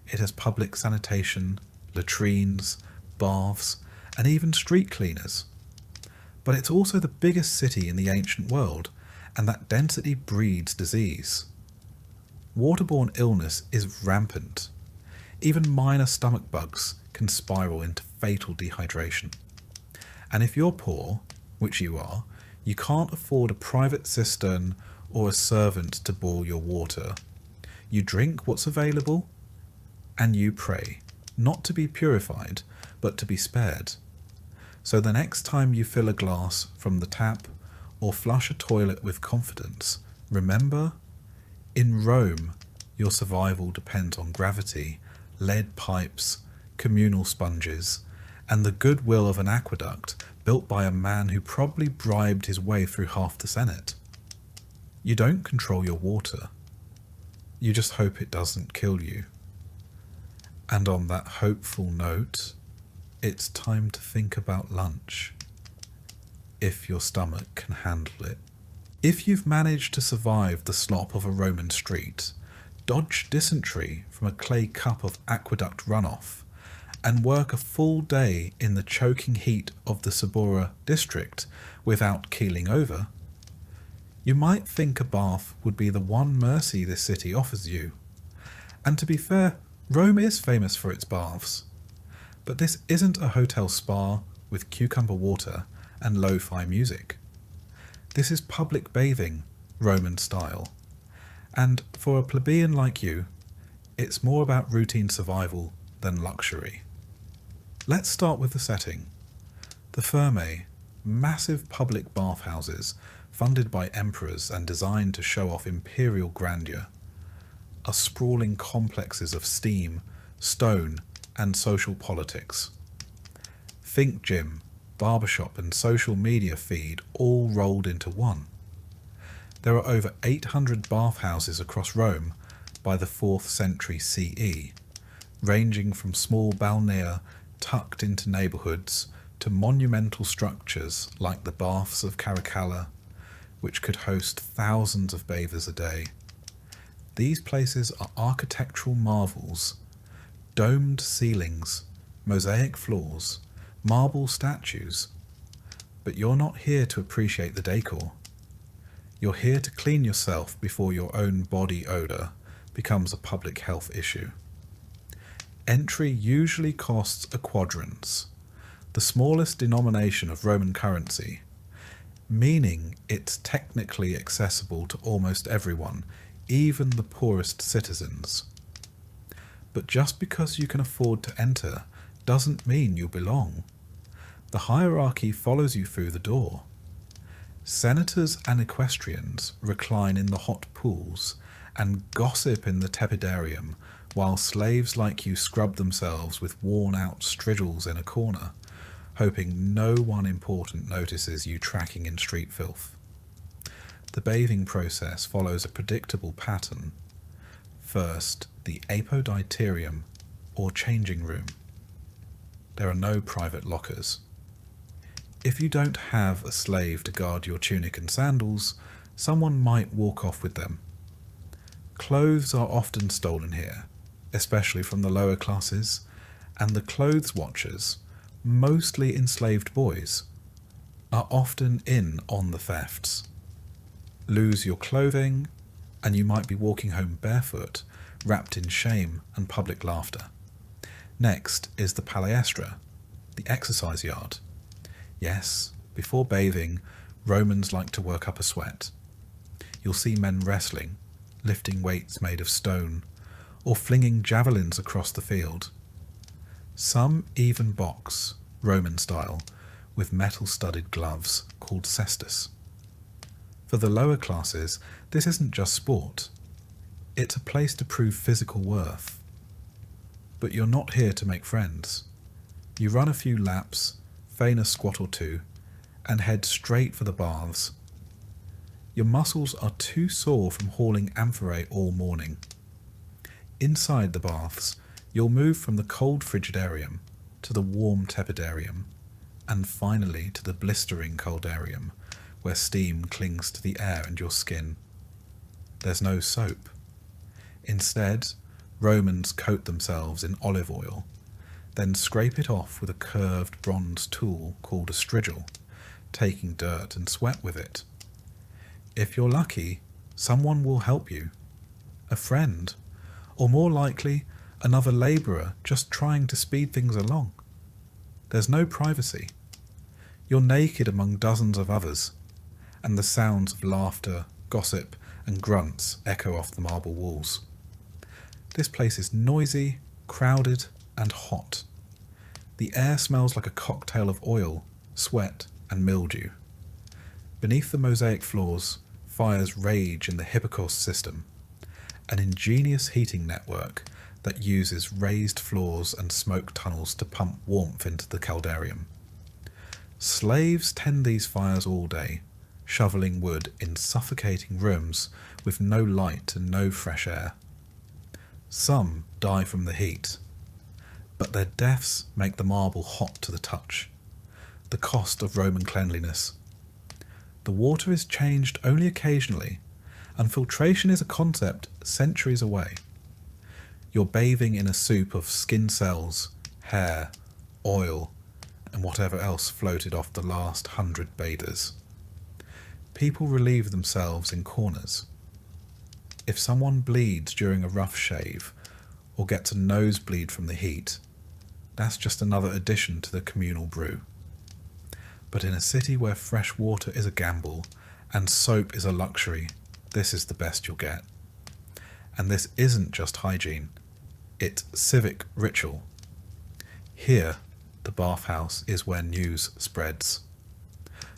It has public sanitation, latrines, baths, and even street cleaners. But it's also the biggest city in the ancient world, and that density breeds disease. Waterborne illness is rampant. Even minor stomach bugs can spiral into fatal dehydration. And if you're poor, which you are, you can't afford a private cistern or a servant to boil your water. You drink what's available, and you pray, not to be purified, but to be spared. So the next time you fill a glass from the tap or flush a toilet with confidence, remember, in Rome, your survival depends on gravity, lead pipes, communal sponges, and the goodwill of an aqueduct built by a man who probably bribed his way through half the Senate. You don't control your water. You just hope it doesn't kill you. And on that hopeful note, it's time to think about lunch, if your stomach can handle it. If you've managed to survive the slop of a Roman street, dodge dysentery from a clay cup of aqueduct runoff, and work a full day in the choking heat of the Subura district without keeling over, you might think a bath would be the one mercy this city offers you. And to be fair, Rome is famous for its baths. But this isn't a hotel spa with cucumber water and lo-fi music. This is public bathing, Roman style. And for a plebeian like you, it's more about routine survival than luxury. Let's start with the setting. The Thermae, massive public bathhouses funded by emperors and designed to show off imperial grandeur, are sprawling complexes of steam, stone, and social politics. Think gym, barbershop, and social media feed all rolled into one. There are over 800 bathhouses across Rome by the 4th century CE, ranging from small balnea tucked into neighbourhoods to monumental structures like the Baths of Caracalla, which could host thousands of bathers a day. These places are architectural marvels: domed ceilings, mosaic floors, marble statues. But you're not here to appreciate the decor. You're here to clean yourself before your own body odour becomes a public health issue. Entry usually costs a quadrans, the smallest denomination of Roman currency, meaning it's technically accessible to almost everyone, even the poorest citizens. But just because you can afford to enter doesn't mean you belong. The hierarchy follows you through the door. Senators and equestrians recline in the hot pools and gossip in the tepidarium while slaves like you scrub themselves with worn-out strigils in a corner, hoping no one important notices you tracking in street filth. The bathing process follows a predictable pattern. First, the apoditerium, or changing room. There are no private lockers. If you don't have a slave to guard your tunic and sandals, someone might walk off with them. Clothes are often stolen here, especially from the lower classes, and the clothes watchers, mostly enslaved boys, are often in on the thefts. Lose your clothing, and you might be walking home barefoot, wrapped in shame and public laughter. Next is the palaestra, the exercise yard. Yes, before bathing, Romans liked to work up a sweat. You'll see men wrestling, lifting weights made of stone, or flinging javelins across the field. Some even box, Roman style, with metal-studded gloves called cestus. For the lower classes, this isn't just sport. It's a place to prove physical worth. But you're not here to make friends. You run a few laps, feign a squat or two, and head straight for the baths. Your muscles are too sore from hauling amphorae all morning. Inside the baths, you'll move from the cold frigidarium to the warm tepidarium, and finally to the blistering coldarium, where steam clings to the air and your skin. There's no soap. Instead, Romans coat themselves in olive oil, then scrape it off with a curved bronze tool called a strigil, taking dirt and sweat with it. If you're lucky, someone will help you. A friend, or more likely, another labourer just trying to speed things along. There's no privacy. You're naked among dozens of others, and the sounds of laughter, gossip, and grunts echo off the marble walls. This place is noisy, crowded, and hot. The air smells like a cocktail of oil, sweat, and mildew. Beneath the mosaic floors, fires rage in the Hippocos system, an ingenious heating network that uses raised floors and smoke tunnels to pump warmth into the caldarium. Slaves tend these fires all day, shoveling wood in suffocating rooms with no light and no fresh air. Some die from the heat, but their deaths make the marble hot to the touch, the cost of Roman cleanliness. The water is changed only occasionally, and filtration is a concept centuries away. You're bathing in a soup of skin cells, hair, oil, and whatever else floated off the last 100 bathers. People relieve themselves in corners. If someone bleeds during a rough shave, or gets a nosebleed from the heat, that's just another addition to the communal brew. But in a city where fresh water is a gamble, and soap is a luxury, this is the best you'll get. And this isn't just hygiene, it's civic ritual. Here, the bathhouse is where news spreads.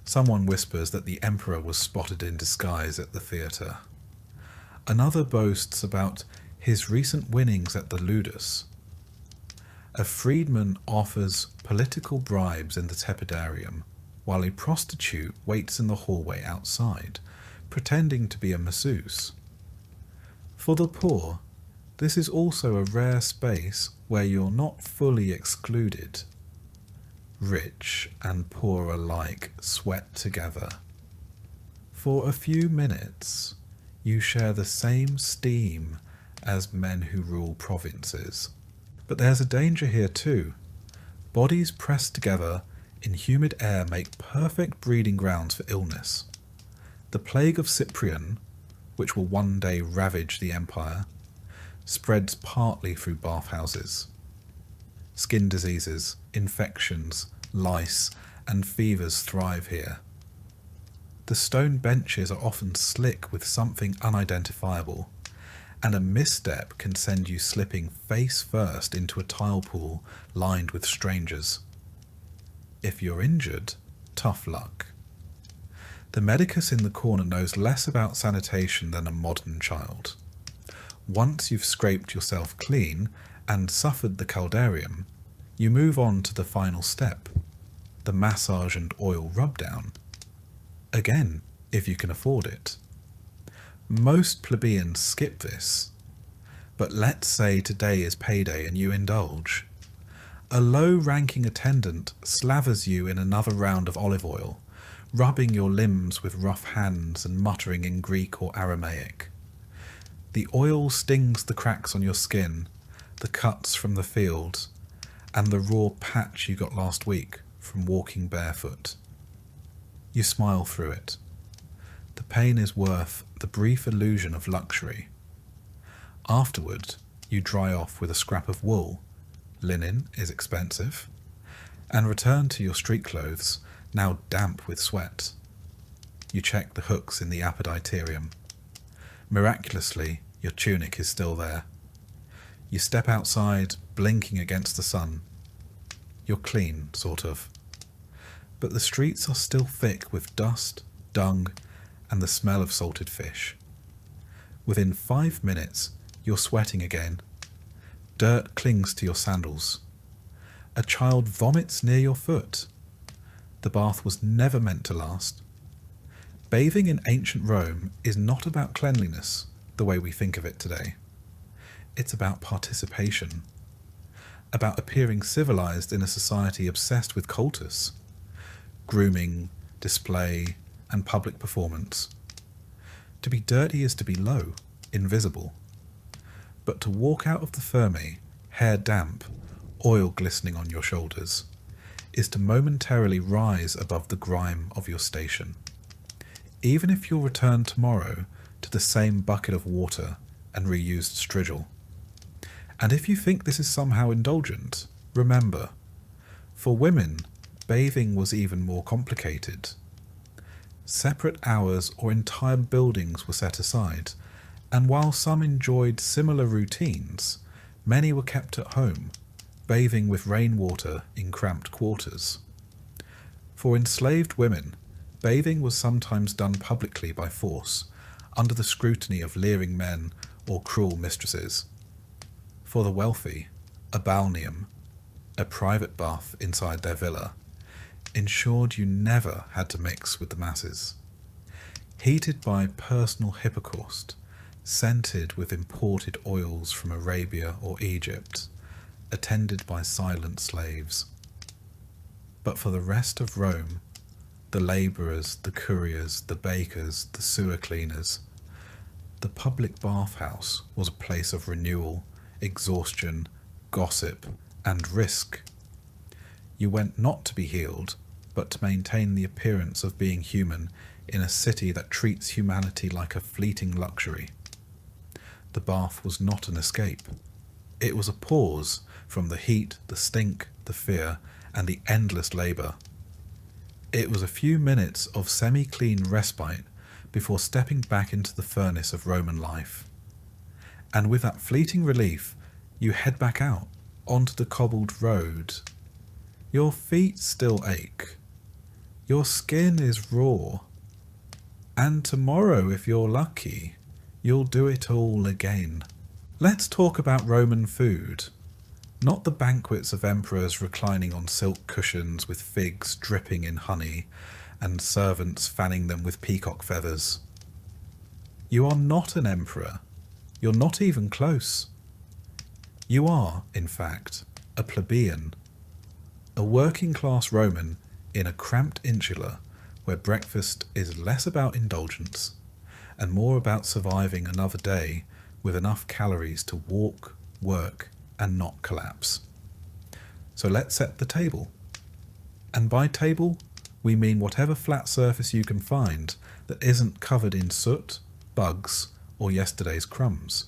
Someone whispers that the emperor was spotted in disguise at the theatre. Another boasts about his recent winnings at the ludus. A freedman offers political bribes in the tepidarium, while a prostitute waits in the hallway outside, pretending to be a masseuse. For the poor, this is also a rare space where you're not fully excluded. Rich and poor alike sweat together. For a few minutes, you share the same steam as men who rule provinces. But there's a danger here too. Bodies pressed together in humid air make perfect breeding grounds for illness. The plague of Cyprian, which will one day ravage the empire, spreads partly through bathhouses. Skin diseases, infections, lice, and fevers thrive here. The stone benches are often slick with something unidentifiable, and a misstep can send you slipping face first into a tile pool lined with strangers. If you're injured, tough luck. The medicus in the corner knows less about sanitation than a modern child. Once you've scraped yourself clean and suffered the caldarium, you move on to the final step, the massage and oil rub-down. Again, if you can afford it. Most plebeians skip this, but let's say today is payday and you indulge. A low-ranking attendant slavers you in another round of olive oil, rubbing your limbs with rough hands and muttering in Greek or Aramaic. The oil stings the cracks on your skin, the cuts from the field, and the raw patch you got last week from walking barefoot. You smile through it. The pain is worth the brief illusion of luxury. Afterward, you dry off with a scrap of wool. Linen is expensive. And return to your street clothes, now damp with sweat. You check the hooks in the apoditerium. Miraculously, your tunic is still there. You step outside, blinking against the sun. You're clean, sort of. But the streets are still thick with dust, dung, and the smell of salted fish. Within 5 minutes, you're sweating again. Dirt clings to your sandals. A child vomits near your foot. The bath was never meant to last. Bathing in ancient Rome is not about cleanliness, the way we think of it today. It's about participation. About appearing civilized in a society obsessed with cultus. Grooming, display, and public performance. To be dirty is to be low, invisible. But to walk out of the Thermae, hair damp, oil glistening on your shoulders, is to momentarily rise above the grime of your station. Even if you'll return tomorrow to the same bucket of water and reused strigil. And if you think this is somehow indulgent, remember, for women, bathing was even more complicated. Separate hours or entire buildings were set aside, and while some enjoyed similar routines, many were kept at home, bathing with rainwater in cramped quarters. For enslaved women, bathing was sometimes done publicly by force, under the scrutiny of leering men or cruel mistresses. For the wealthy, a balneum, a private bath inside their villa, ensured you never had to mix with the masses. Heated by personal hippocaust, scented with imported oils from Arabia or Egypt, attended by silent slaves. But for the rest of Rome, the labourers, the couriers, the bakers, the sewer cleaners, the public bathhouse was a place of renewal, exhaustion, gossip, and risk. You went not to be healed, but to maintain the appearance of being human in a city that treats humanity like a fleeting luxury. The bath was not an escape. It was a pause from the heat, the stink, the fear, and the endless labour. It was a few minutes of semi-clean respite before stepping back into the furnace of Roman life. And with that fleeting relief, you head back out onto the cobbled road. Your feet still ache. Your skin is raw. And tomorrow, if you're lucky, you'll do it all again. Let's talk about Roman food. Not the banquets of emperors reclining on silk cushions with figs dripping in honey and servants fanning them with peacock feathers. You are not an emperor. You're not even close. You are, in fact, a plebeian. A working-class Roman in a cramped insula where breakfast is less about indulgence and more about surviving another day with enough calories to walk, work, and not collapse. So let's set the table. And by table, we mean whatever flat surface you can find that isn't covered in soot, bugs, or yesterday's crumbs.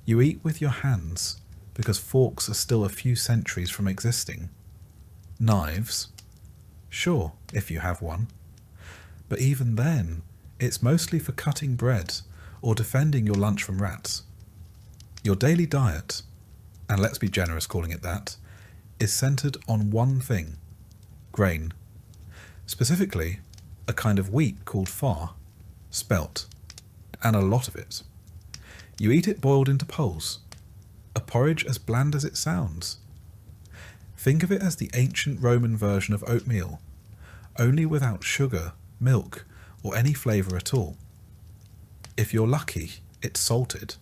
You eat with your hands because forks are still a few centuries from existing. Knives? Sure, if you have one. But even then, it's mostly for cutting bread or defending your lunch from rats. Your daily diet, and let's be generous calling it that, is centered on one thing: grain. Specifically, a kind of wheat called far, spelt, and a lot of it. You eat it boiled into poles, a porridge as bland as it sounds. Think of it as the ancient Roman version of oatmeal, only without sugar, milk, or any flavour at all. If you're lucky, it's salted.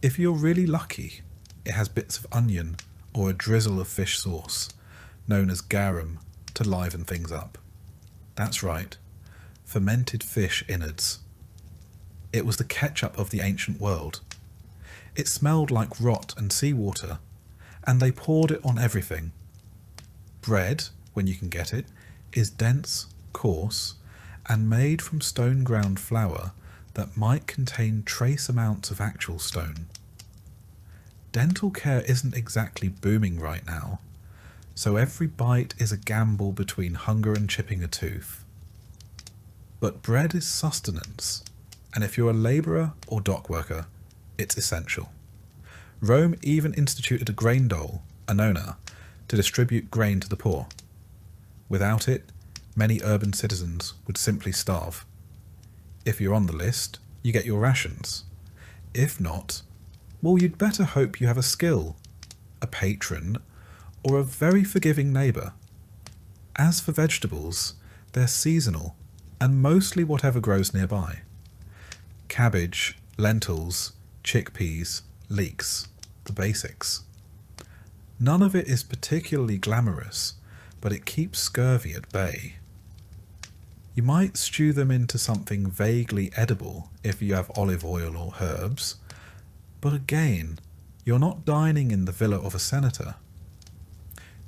If you're really lucky, it has bits of onion or a drizzle of fish sauce, known as garum, to liven things up. That's right, fermented fish innards. It was the ketchup of the ancient world. It smelled like rot and seawater, and they poured it on everything. Bread, when you can get it, is dense, coarse, and made from stone ground flour that might contain trace amounts of actual stone. Dental care isn't exactly booming right now, so every bite is a gamble between hunger and chipping a tooth. But bread is sustenance, and if you're a labourer or dock worker, it's essential. Rome even instituted a grain dole, annona, to distribute grain to the poor. Without it, many urban citizens would simply starve. If you're on the list, you get your rations. If not, well, you'd better hope you have a skill, a patron, or a very forgiving neighbour. As for vegetables, they're seasonal and mostly whatever grows nearby. Cabbage, lentils, chickpeas, leeks, the basics. None of it is particularly glamorous, but it keeps scurvy at bay. You might stew them into something vaguely edible if you have olive oil or herbs, but again, you're not dining in the villa of a senator.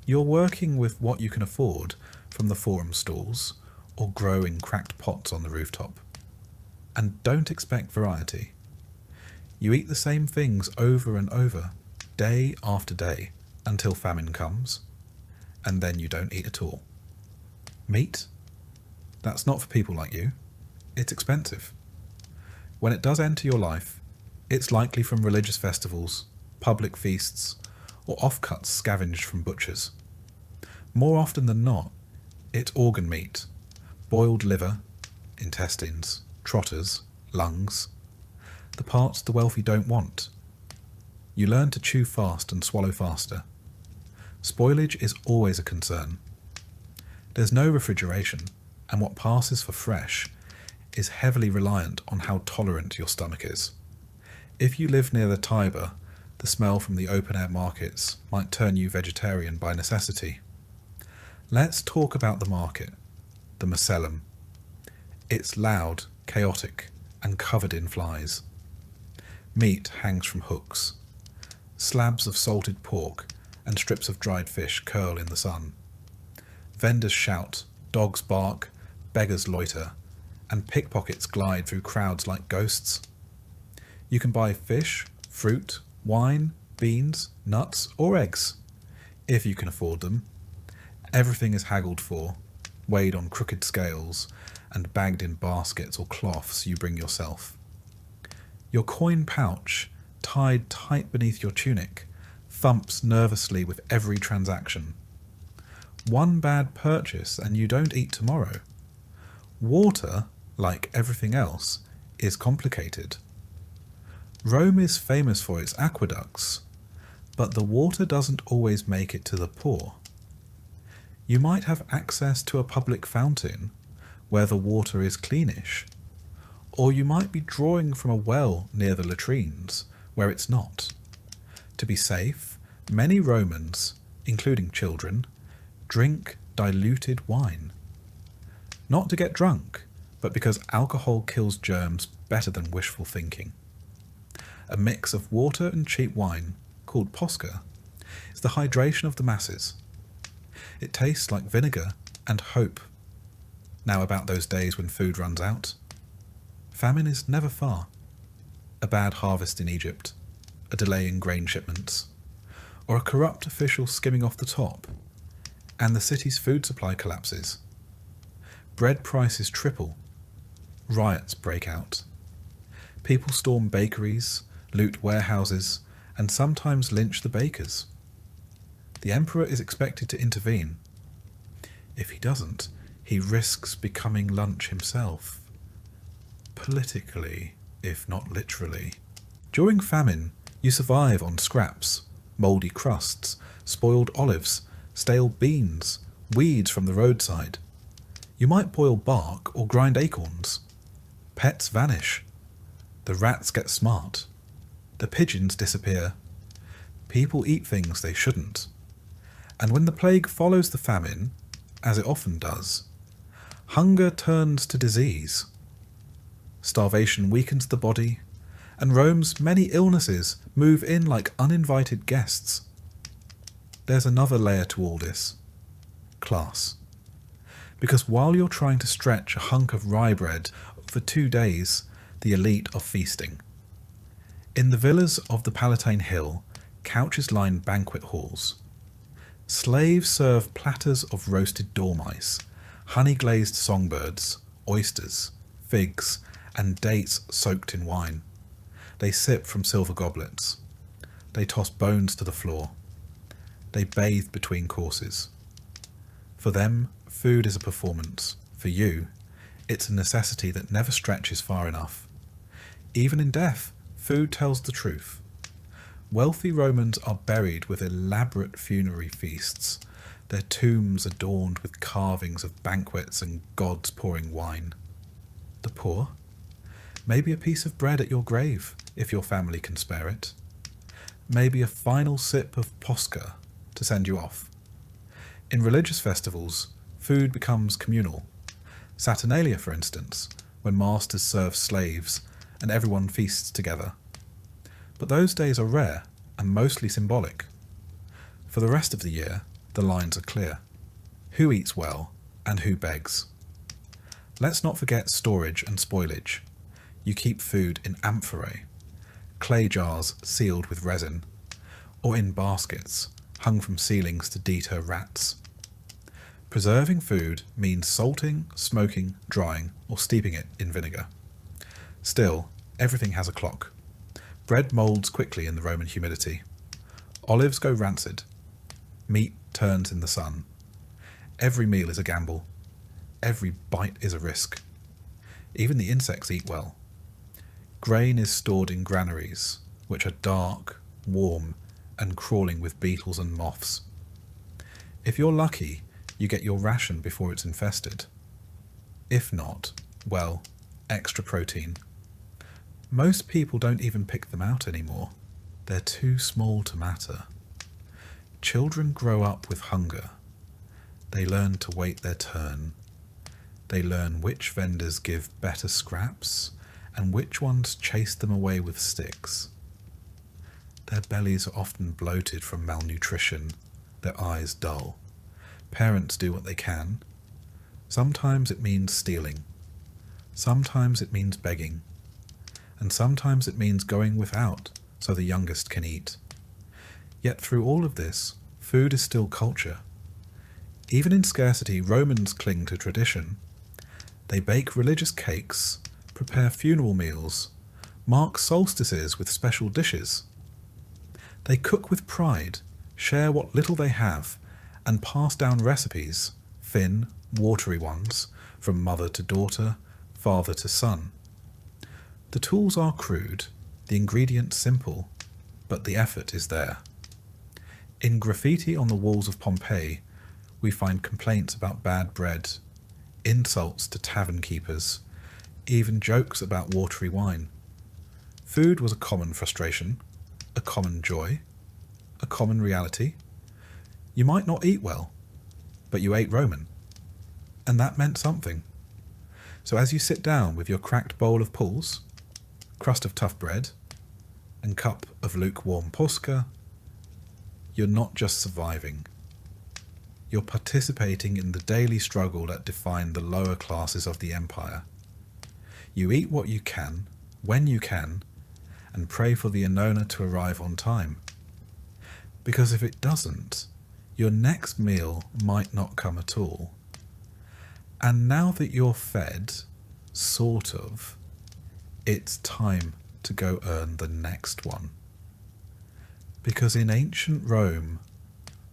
You're working with what you can afford from the forum stalls or grow in cracked pots on the rooftop. And don't expect variety. You eat the same things over and over, day after day, until famine comes, and then you don't eat at all. Meat? That's not for people like you. It's expensive. When it does enter your life, it's likely from religious festivals, public feasts, or offcuts scavenged from butchers. More often than not, it's organ meat, boiled liver, intestines, trotters, lungs, the parts the wealthy don't want. You learn to chew fast and swallow faster. Spoilage is always a concern. There's no refrigeration, and what passes for fresh is heavily reliant on how tolerant your stomach is. If you live near the Tiber, the smell from the open-air markets might turn you vegetarian by necessity. Let's talk about the market, the Macellum. It's loud, chaotic, and covered in flies. Meat hangs from hooks. Slabs of salted pork and strips of dried fish curl in the sun. Vendors shout, dogs bark, beggars loiter, and pickpockets glide through crowds like ghosts. You can buy fish, fruit, wine, beans, nuts, or eggs, if you can afford them. Everything is haggled for, weighed on crooked scales, and bagged in baskets or cloths you bring yourself. Your coin pouch, tied tight beneath your tunic, thumps nervously with every transaction. One bad purchase and you don't eat tomorrow. Water, like everything else, is complicated. Rome is famous for its aqueducts, but the water doesn't always make it to the poor. You might have access to a public fountain where the water is cleanish, or you might be drawing from a well near the latrines where it's not. To be safe, many Romans, including children, drink diluted wine. Not to get drunk, but because alcohol kills germs better than wishful thinking. A mix of water and cheap wine, called posca, is the hydration of the masses. It tastes like vinegar and hope. Now about those days when food runs out. Famine is never far. A bad harvest in Egypt, a delay in grain shipments, or a corrupt official skimming off the top, and the city's food supply collapses. Bread prices triple. Riots break out. People storm bakeries, loot warehouses, and sometimes lynch the bakers. The emperor is expected to intervene. If he doesn't, he risks becoming lunch himself. Politically, if not literally. During famine, you survive on scraps, mouldy crusts, spoiled olives, stale beans, weeds from the roadside. You might boil bark or grind acorns. Pets vanish. The rats get smart. The pigeons disappear. People eat things they shouldn't. And when the plague follows the famine, as it often does, hunger turns to disease. Starvation weakens the body, and Rome's many illnesses move in like uninvited guests. There's another layer to all this. Class. Because while you're trying to stretch a hunk of rye bread for 2 days, the elite are feasting. In the villas of the Palatine Hill, couches line banquet halls. Slaves serve platters of roasted dormice, honey-glazed songbirds, oysters, figs, and dates soaked in wine. They sip from silver goblets. They toss bones to the floor. They bathe between courses. For them, food is a performance. For you, it's a necessity that never stretches far enough. Even in death, food tells the truth. Wealthy Romans are buried with elaborate funerary feasts, their tombs adorned with carvings of banquets and gods pouring wine. The poor? Maybe a piece of bread at your grave, if your family can spare it. Maybe a final sip of posca to send you off. In religious festivals, food becomes communal. Saturnalia, for instance, when masters serve slaves and everyone feasts together. But those days are rare and mostly symbolic. For the rest of the year, the lines are clear. Who eats well and who begs? Let's not forget storage and spoilage. You keep food in amphorae, clay jars sealed with resin, or in baskets hung from ceilings to deter rats. Preserving food means salting, smoking, drying, or steeping it in vinegar. Still, everything has a clock. Bread moulds quickly in the Roman humidity. Olives go rancid. Meat turns in the sun. Every meal is a gamble. Every bite is a risk. Even the insects eat well. Grain is stored in granaries, which are dark, warm, and crawling with beetles and moths. If you're lucky, you get your ration before it's infested. If not, well, extra protein. Most people don't even pick them out anymore. They're too small to matter. Children grow up with hunger. They learn to wait their turn. They learn which vendors give better scraps and which ones chase them away with sticks. Their bellies are often bloated from malnutrition, their eyes dull. Parents do what they can. Sometimes it means stealing. Sometimes it means begging. And sometimes it means going without so the youngest can eat. Yet through all of this, food is still culture. Even in scarcity, Romans cling to tradition. They bake religious cakes, prepare funeral meals, mark solstices with special dishes. They cook with pride, share what little they have, and pass down recipes, thin, watery ones, from mother to daughter, father to son. The tools are crude, the ingredients simple, but the effort is there. In graffiti on the walls of Pompeii, we find complaints about bad bread, insults to tavern keepers, even jokes about watery wine. Food was a common frustration, a common joy, a common reality. You might not eat well, but you ate Roman, and that meant something. So as you sit down with your cracked bowl of pulse, crust of tough bread, and cup of lukewarm posca, you're not just surviving. You're participating in the daily struggle that defined the lower classes of the empire. You eat what you can, when you can, and pray for the annona to arrive on time. Because if it doesn't, your next meal might not come at all. And now that you're fed, sort of, it's time to go earn the next one. Because in ancient Rome,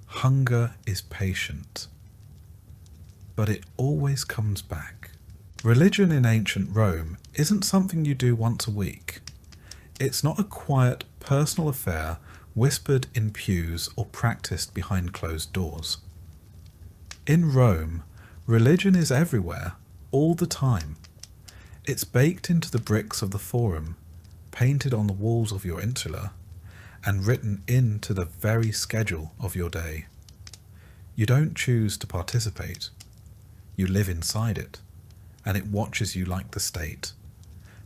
hunger is patient, but it always comes back. Religion in ancient Rome isn't something you do once a week. It's not a quiet, personal affair whispered in pews or practiced behind closed doors. In Rome, religion is everywhere, all the time. It's baked into the bricks of the Forum, painted on the walls of your insula, and written into the very schedule of your day. You don't choose to participate. You live inside it, and it watches you like the state,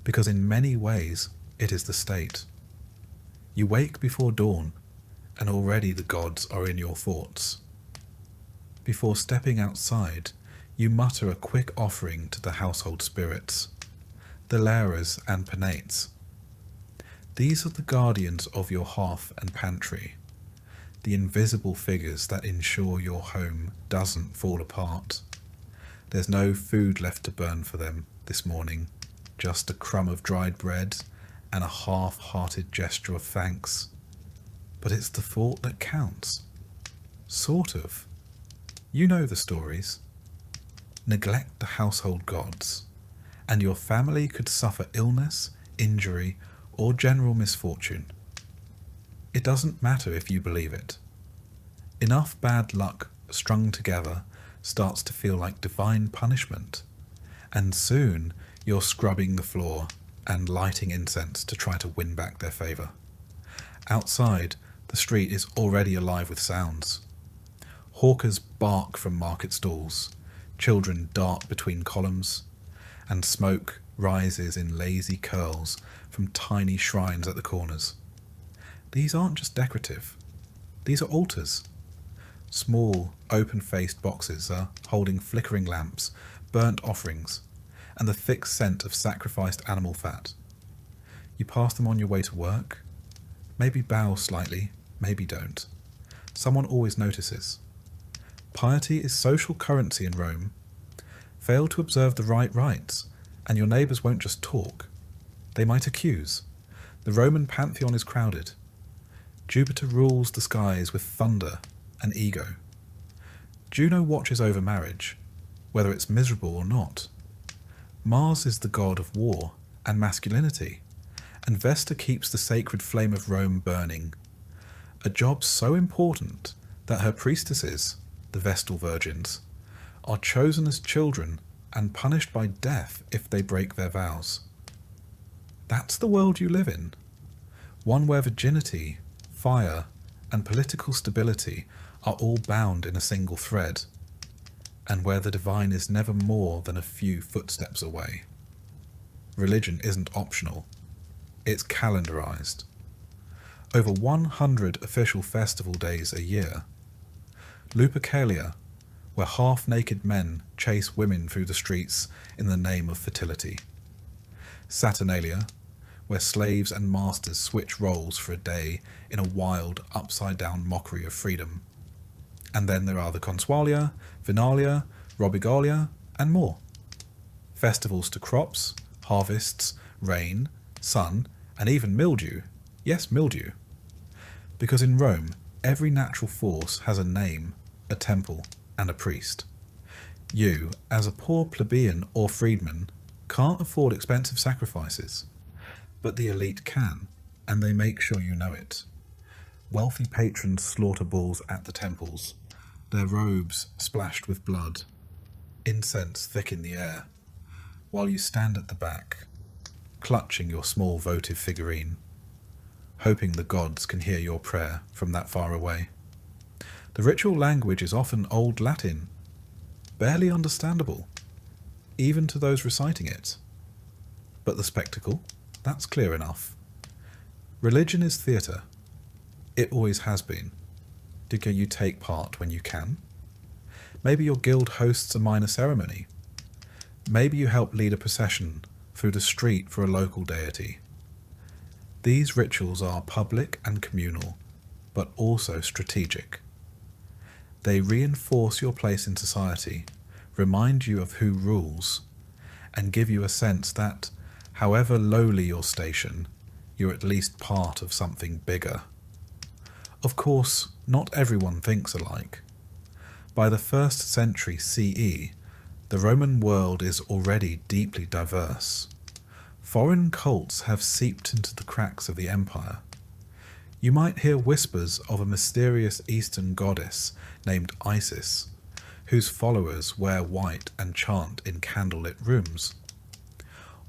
because in many ways it is the state. You wake before dawn, and already the gods are in your thoughts. Before stepping outside, you mutter a quick offering to the household spirits, the Laras and Penates. These are the guardians of your hearth and pantry, the invisible figures that ensure your home doesn't fall apart. There's no food left to burn for them this morning, just a crumb of dried bread and a half-hearted gesture of thanks. But it's the thought that counts. Sort of. You know the stories. Neglect the household gods, and your family could suffer illness, injury, or general misfortune. It doesn't matter if you believe it. Enough bad luck strung together starts to feel like divine punishment, and soon you're scrubbing the floor and lighting incense to try to win back their favour. Outside, the street is already alive with sounds. Hawkers bark from market stalls, children dart between columns, and smoke rises in lazy curls from tiny shrines at the corners. These aren't just decorative. These are altars. Small, open-faced boxes are holding flickering lamps, burnt offerings, and the thick scent of sacrificed animal fat. You pass them on your way to work. Maybe bow slightly, maybe don't. Someone always notices. Piety is social currency in Rome. Fail to observe the right rites, and your neighbours won't just talk. They might accuse. The Roman pantheon is crowded. Jupiter rules the skies with thunder and ego. Juno watches over marriage, whether it's miserable or not. Mars is the god of war and masculinity, and Vesta keeps the sacred flame of Rome burning. A job so important that her priestesses, the Vestal virgins, are chosen as children and punished by death if they break their vows. That's the world you live in, one where virginity, fire, and political stability are all bound in a single thread, and where the divine is never more than a few footsteps away. Religion isn't optional, it's calendarized. Over 100 official festival days a year. Lupercalia, where half-naked men chase women through the streets in the name of fertility. Saturnalia, where slaves and masters switch roles for a day in a wild, upside-down mockery of freedom. And then there are the Consualia, Vinalia, Robigalia, and more. Festivals to crops, harvests, rain, sun, and even mildew. Yes, mildew. Because in Rome, every natural force has a name, a temple, and a priest. You, as a poor plebeian or freedman, can't afford expensive sacrifices. But the elite can, and they make sure you know it. Wealthy patrons slaughter bulls at the temples, their robes splashed with blood, incense thick in the air, while you stand at the back, clutching your small votive figurine, hoping the gods can hear your prayer from that far away. The ritual language is often Old Latin, barely understandable, even to those reciting it. But the spectacle, that's clear enough. Religion is theatre. It always has been. Do you take part when you can? Maybe your guild hosts a minor ceremony. Maybe you help lead a procession through the street for a local deity. These rituals are public and communal, but also strategic. They reinforce your place in society, remind you of who rules, and give you a sense that, however lowly your station, you're at least part of something bigger. Of course, not everyone thinks alike. By the 1st century CE, the Roman world is already deeply diverse. Foreign cults have seeped into the cracks of the empire. You might hear whispers of a mysterious Eastern goddess named Isis, whose followers wear white and chant in candlelit rooms.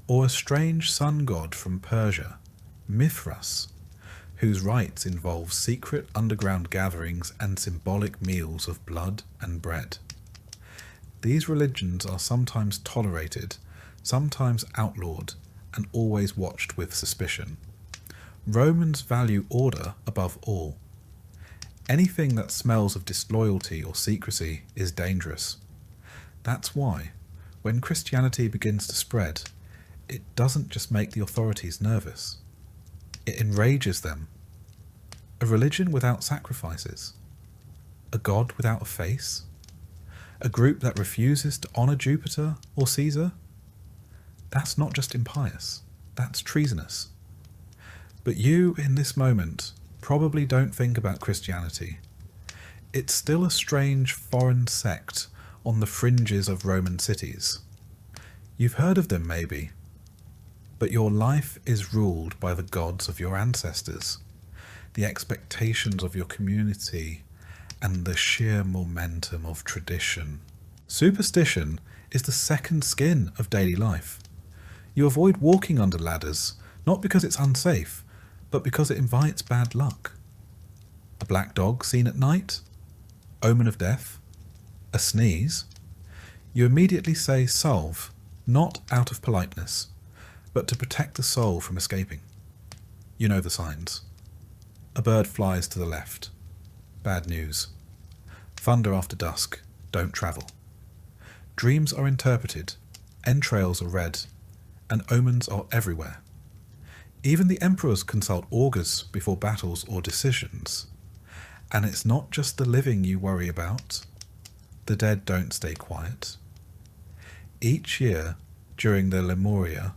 Or a strange sun god from Persia, Mithras, whose rites involve secret underground gatherings and symbolic meals of blood and bread. These religions are sometimes tolerated, sometimes outlawed, and always watched with suspicion. Romans value order above all. Anything that smells of disloyalty or secrecy is dangerous. That's why, when Christianity begins to spread, it doesn't just make the authorities nervous. It enrages them. A religion without sacrifices? A god without a face? A group that refuses to honour Jupiter or Caesar? That's not just impious, that's treasonous. But you, in this moment, probably don't think about Christianity. It's still a strange foreign sect on the fringes of Roman cities. You've heard of them, maybe. But your life is ruled by the gods of your ancestors, the expectations of your community, and the sheer momentum of tradition. Superstition is the second skin of daily life. You avoid walking under ladders, not because it's unsafe, but because it invites bad luck. A black dog seen at night? Omen of death? A sneeze? You immediately say salve, not out of politeness, but to protect the soul from escaping. You know the signs. A bird flies to the left. Bad news. Thunder after dusk. Don't travel. Dreams are interpreted, entrails are read, and omens are everywhere. Even the emperors consult augurs before battles or decisions. And it's not just the living you worry about. The dead don't stay quiet. Each year, during the Lemuria,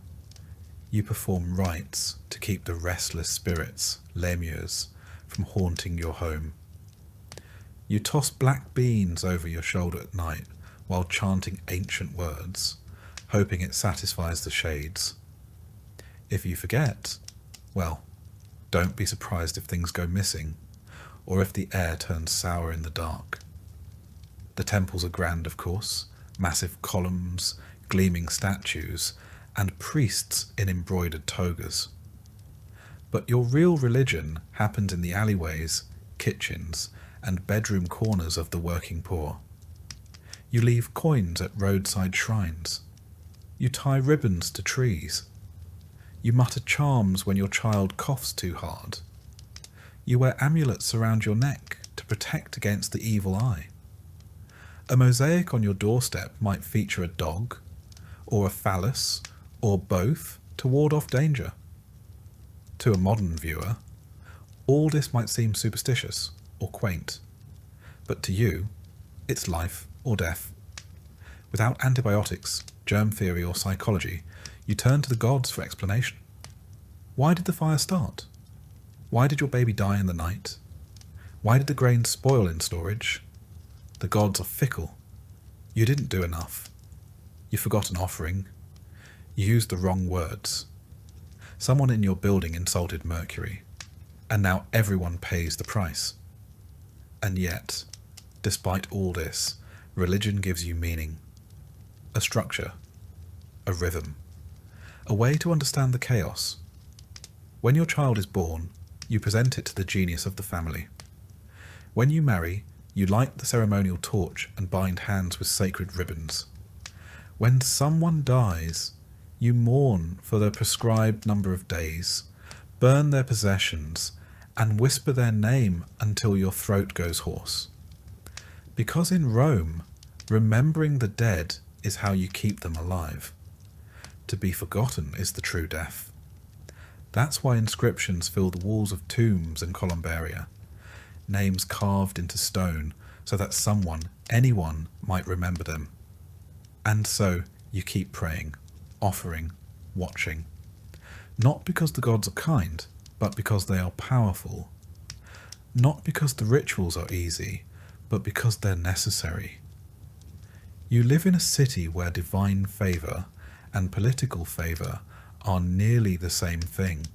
you perform rites to keep the restless spirits, lemures, from haunting your home. You toss black beans over your shoulder at night while chanting ancient words, hoping it satisfies the shades. If you forget, well, don't be surprised if things go missing, or if the air turns sour in the dark. The temples are grand, of course, massive columns, gleaming statues, and priests in embroidered togas. But your real religion happens in the alleyways, kitchens, and bedroom corners of the working poor. You leave coins at roadside shrines. You tie ribbons to trees. You mutter charms when your child coughs too hard. You wear amulets around your neck to protect against the evil eye. A mosaic on your doorstep might feature a dog, or a phallus, or both to ward off danger. To a modern viewer, all this might seem superstitious or quaint, but to you, it's life or death. Without antibiotics, germ theory, or psychology, you turn to the gods for explanation. Why did the fire start? Why did your baby die in the night? Why did the grain spoil in storage? The gods are fickle. You didn't do enough. You forgot an offering. You used the wrong words. Someone in your building insulted Mercury, and now everyone pays the price. And yet, despite all this, religion gives you meaning, a structure, a rhythm, a way to understand the chaos. When your child is born, you present it to the genius of the family. When you marry, you light the ceremonial torch and bind hands with sacred ribbons. When someone dies, you mourn for the prescribed number of days, burn their possessions, and whisper their name until your throat goes hoarse. Because in Rome, remembering the dead is how you keep them alive. To be forgotten is the true death. That's why inscriptions fill the walls of tombs and columbaria, names carved into stone so that someone, anyone, might remember them. And so you keep praying, offering, watching. Not because the gods are kind, but because they are powerful. Not because the rituals are easy, but because they're necessary. You live in a city where divine favour and political favour are nearly the same thing.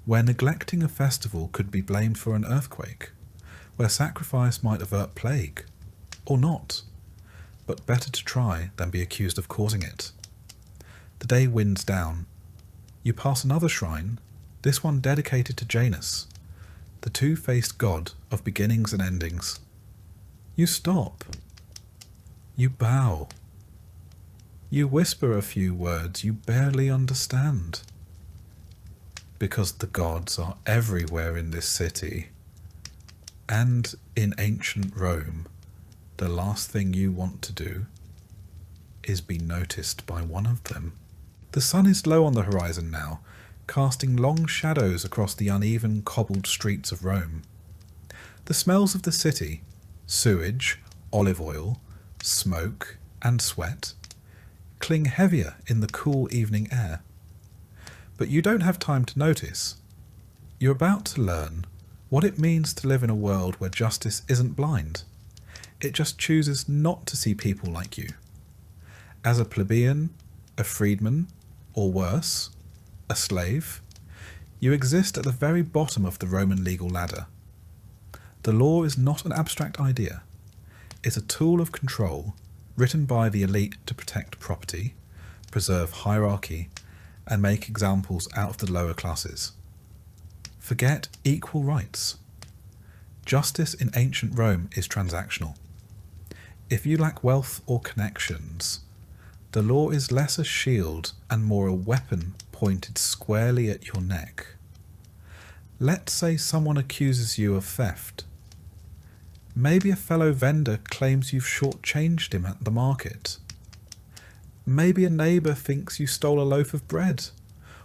Where neglecting a festival could be blamed for an earthquake, where sacrifice might avert plague, or not, but better to try than be accused of causing it. The day winds down. You pass another shrine, this one dedicated to Janus, the two-faced god of beginnings and endings. You stop. You bow. You whisper a few words you barely understand. Because the gods are everywhere in this city. And in ancient Rome, the last thing you want to do is be noticed by one of them. The sun is low on the horizon now, casting long shadows across the uneven cobbled streets of Rome. The smells of the city, sewage, olive oil, smoke and sweat, cling heavier in the cool evening air. But you don't have time to notice. You're about to learn what it means to live in a world where justice isn't blind. It just chooses not to see people like you. As a plebeian, a freedman, or worse, a slave, you exist at the very bottom of the Roman legal ladder. The law is not an abstract idea. It's a tool of control written by the elite to protect property, preserve hierarchy, and make examples out of the lower classes. Forget equal rights. Justice in ancient Rome is transactional. If you lack wealth or connections, the law is less a shield and more a weapon pointed squarely at your neck. Let's say someone accuses you of theft. Maybe a fellow vendor claims you've shortchanged him at the market. Maybe a neighbour thinks you stole a loaf of bread,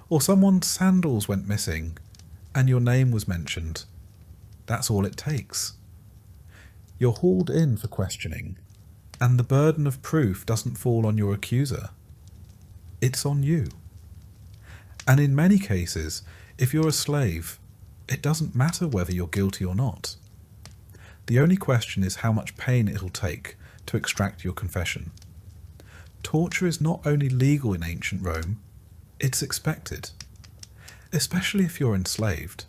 or someone's sandals went missing and your name was mentioned. That's all it takes. You're hauled in for questioning, and the burden of proof doesn't fall on your accuser. It's on you. And in many cases, if you're a slave, it doesn't matter whether you're guilty or not. The only question is how much pain it'll take to extract your confession. Torture is not only legal in ancient Rome, it's expected, especially if you're enslaved.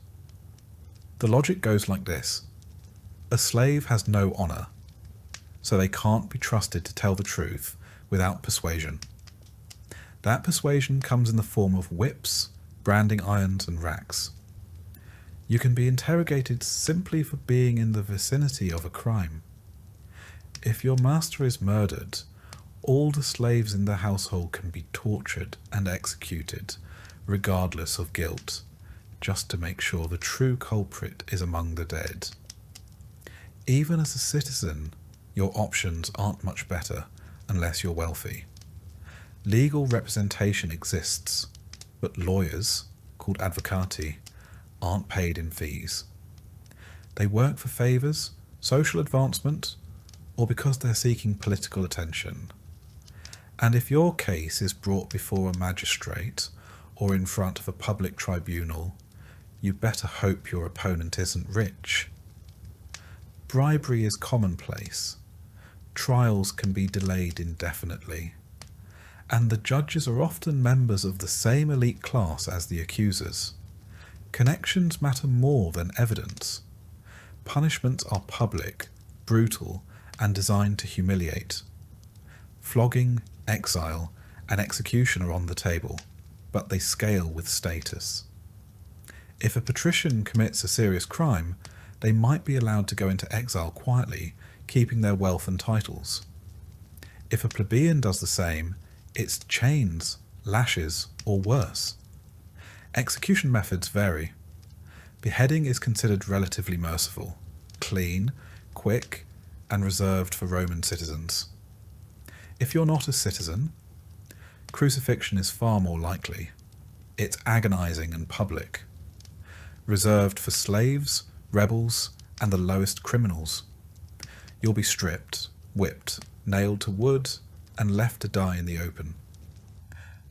The logic goes like this. A slave has no honour, so they can't be trusted to tell the truth without persuasion. That persuasion comes in the form of whips, branding irons and racks. You can be interrogated simply for being in the vicinity of a crime. If your master is murdered, all the slaves in the household can be tortured and executed, regardless of guilt, just to make sure the true culprit is among the dead. Even as a citizen, your options aren't much better unless you're wealthy. Legal representation exists, but lawyers, called advocati, aren't paid in fees. They work for favours, social advancement, or because they're seeking political attention. And if your case is brought before a magistrate or in front of a public tribunal, you better hope your opponent isn't rich. Bribery is commonplace. Trials can be delayed indefinitely. And the judges are often members of the same elite class as the accusers. Connections matter more than evidence. Punishments are public, brutal, and designed to humiliate. Flogging, exile, and execution are on the table, but they scale with status. If a patrician commits a serious crime, they might be allowed to go into exile quietly, keeping their wealth and titles. If a plebeian does the same, it's chains, lashes, or worse. Execution methods vary. Beheading is considered relatively merciful, clean, quick, and reserved for Roman citizens. If you're not a citizen, crucifixion is far more likely. It's agonizing and public, reserved for slaves, rebels, and the lowest criminals. You'll be stripped, whipped, nailed to wood, and left to die in the open.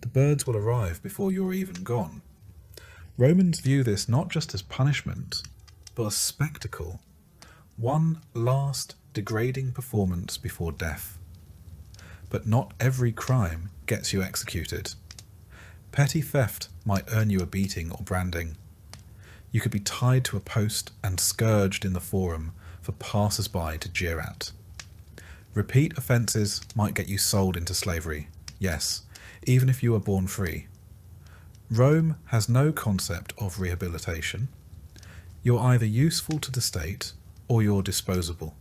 The birds will arrive before you're even gone. Romans view this not just as punishment, but as spectacle. One last degrading performance before death. But not every crime gets you executed. Petty theft might earn you a beating or branding. You could be tied to a post and scourged in the forum for passers-by to jeer at. Repeat offences might get you sold into slavery, yes, even if you were born free. Rome has no concept of rehabilitation. You're either useful to the state or you're disposable.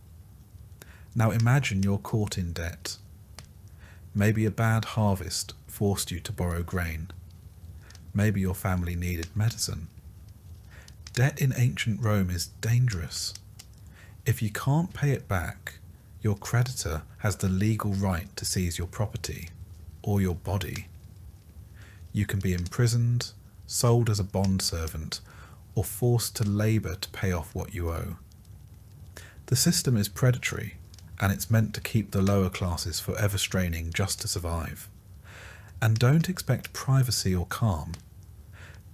Now imagine you're caught in debt. Maybe a bad harvest forced you to borrow grain. Maybe your family needed medicine. Debt in ancient Rome is dangerous. If you can't pay it back, your creditor has the legal right to seize your property or your body. You can be imprisoned, sold as a bondservant, or forced to labour to pay off what you owe. The system is predatory, and it's meant to keep the lower classes forever straining just to survive. And don't expect privacy or calm.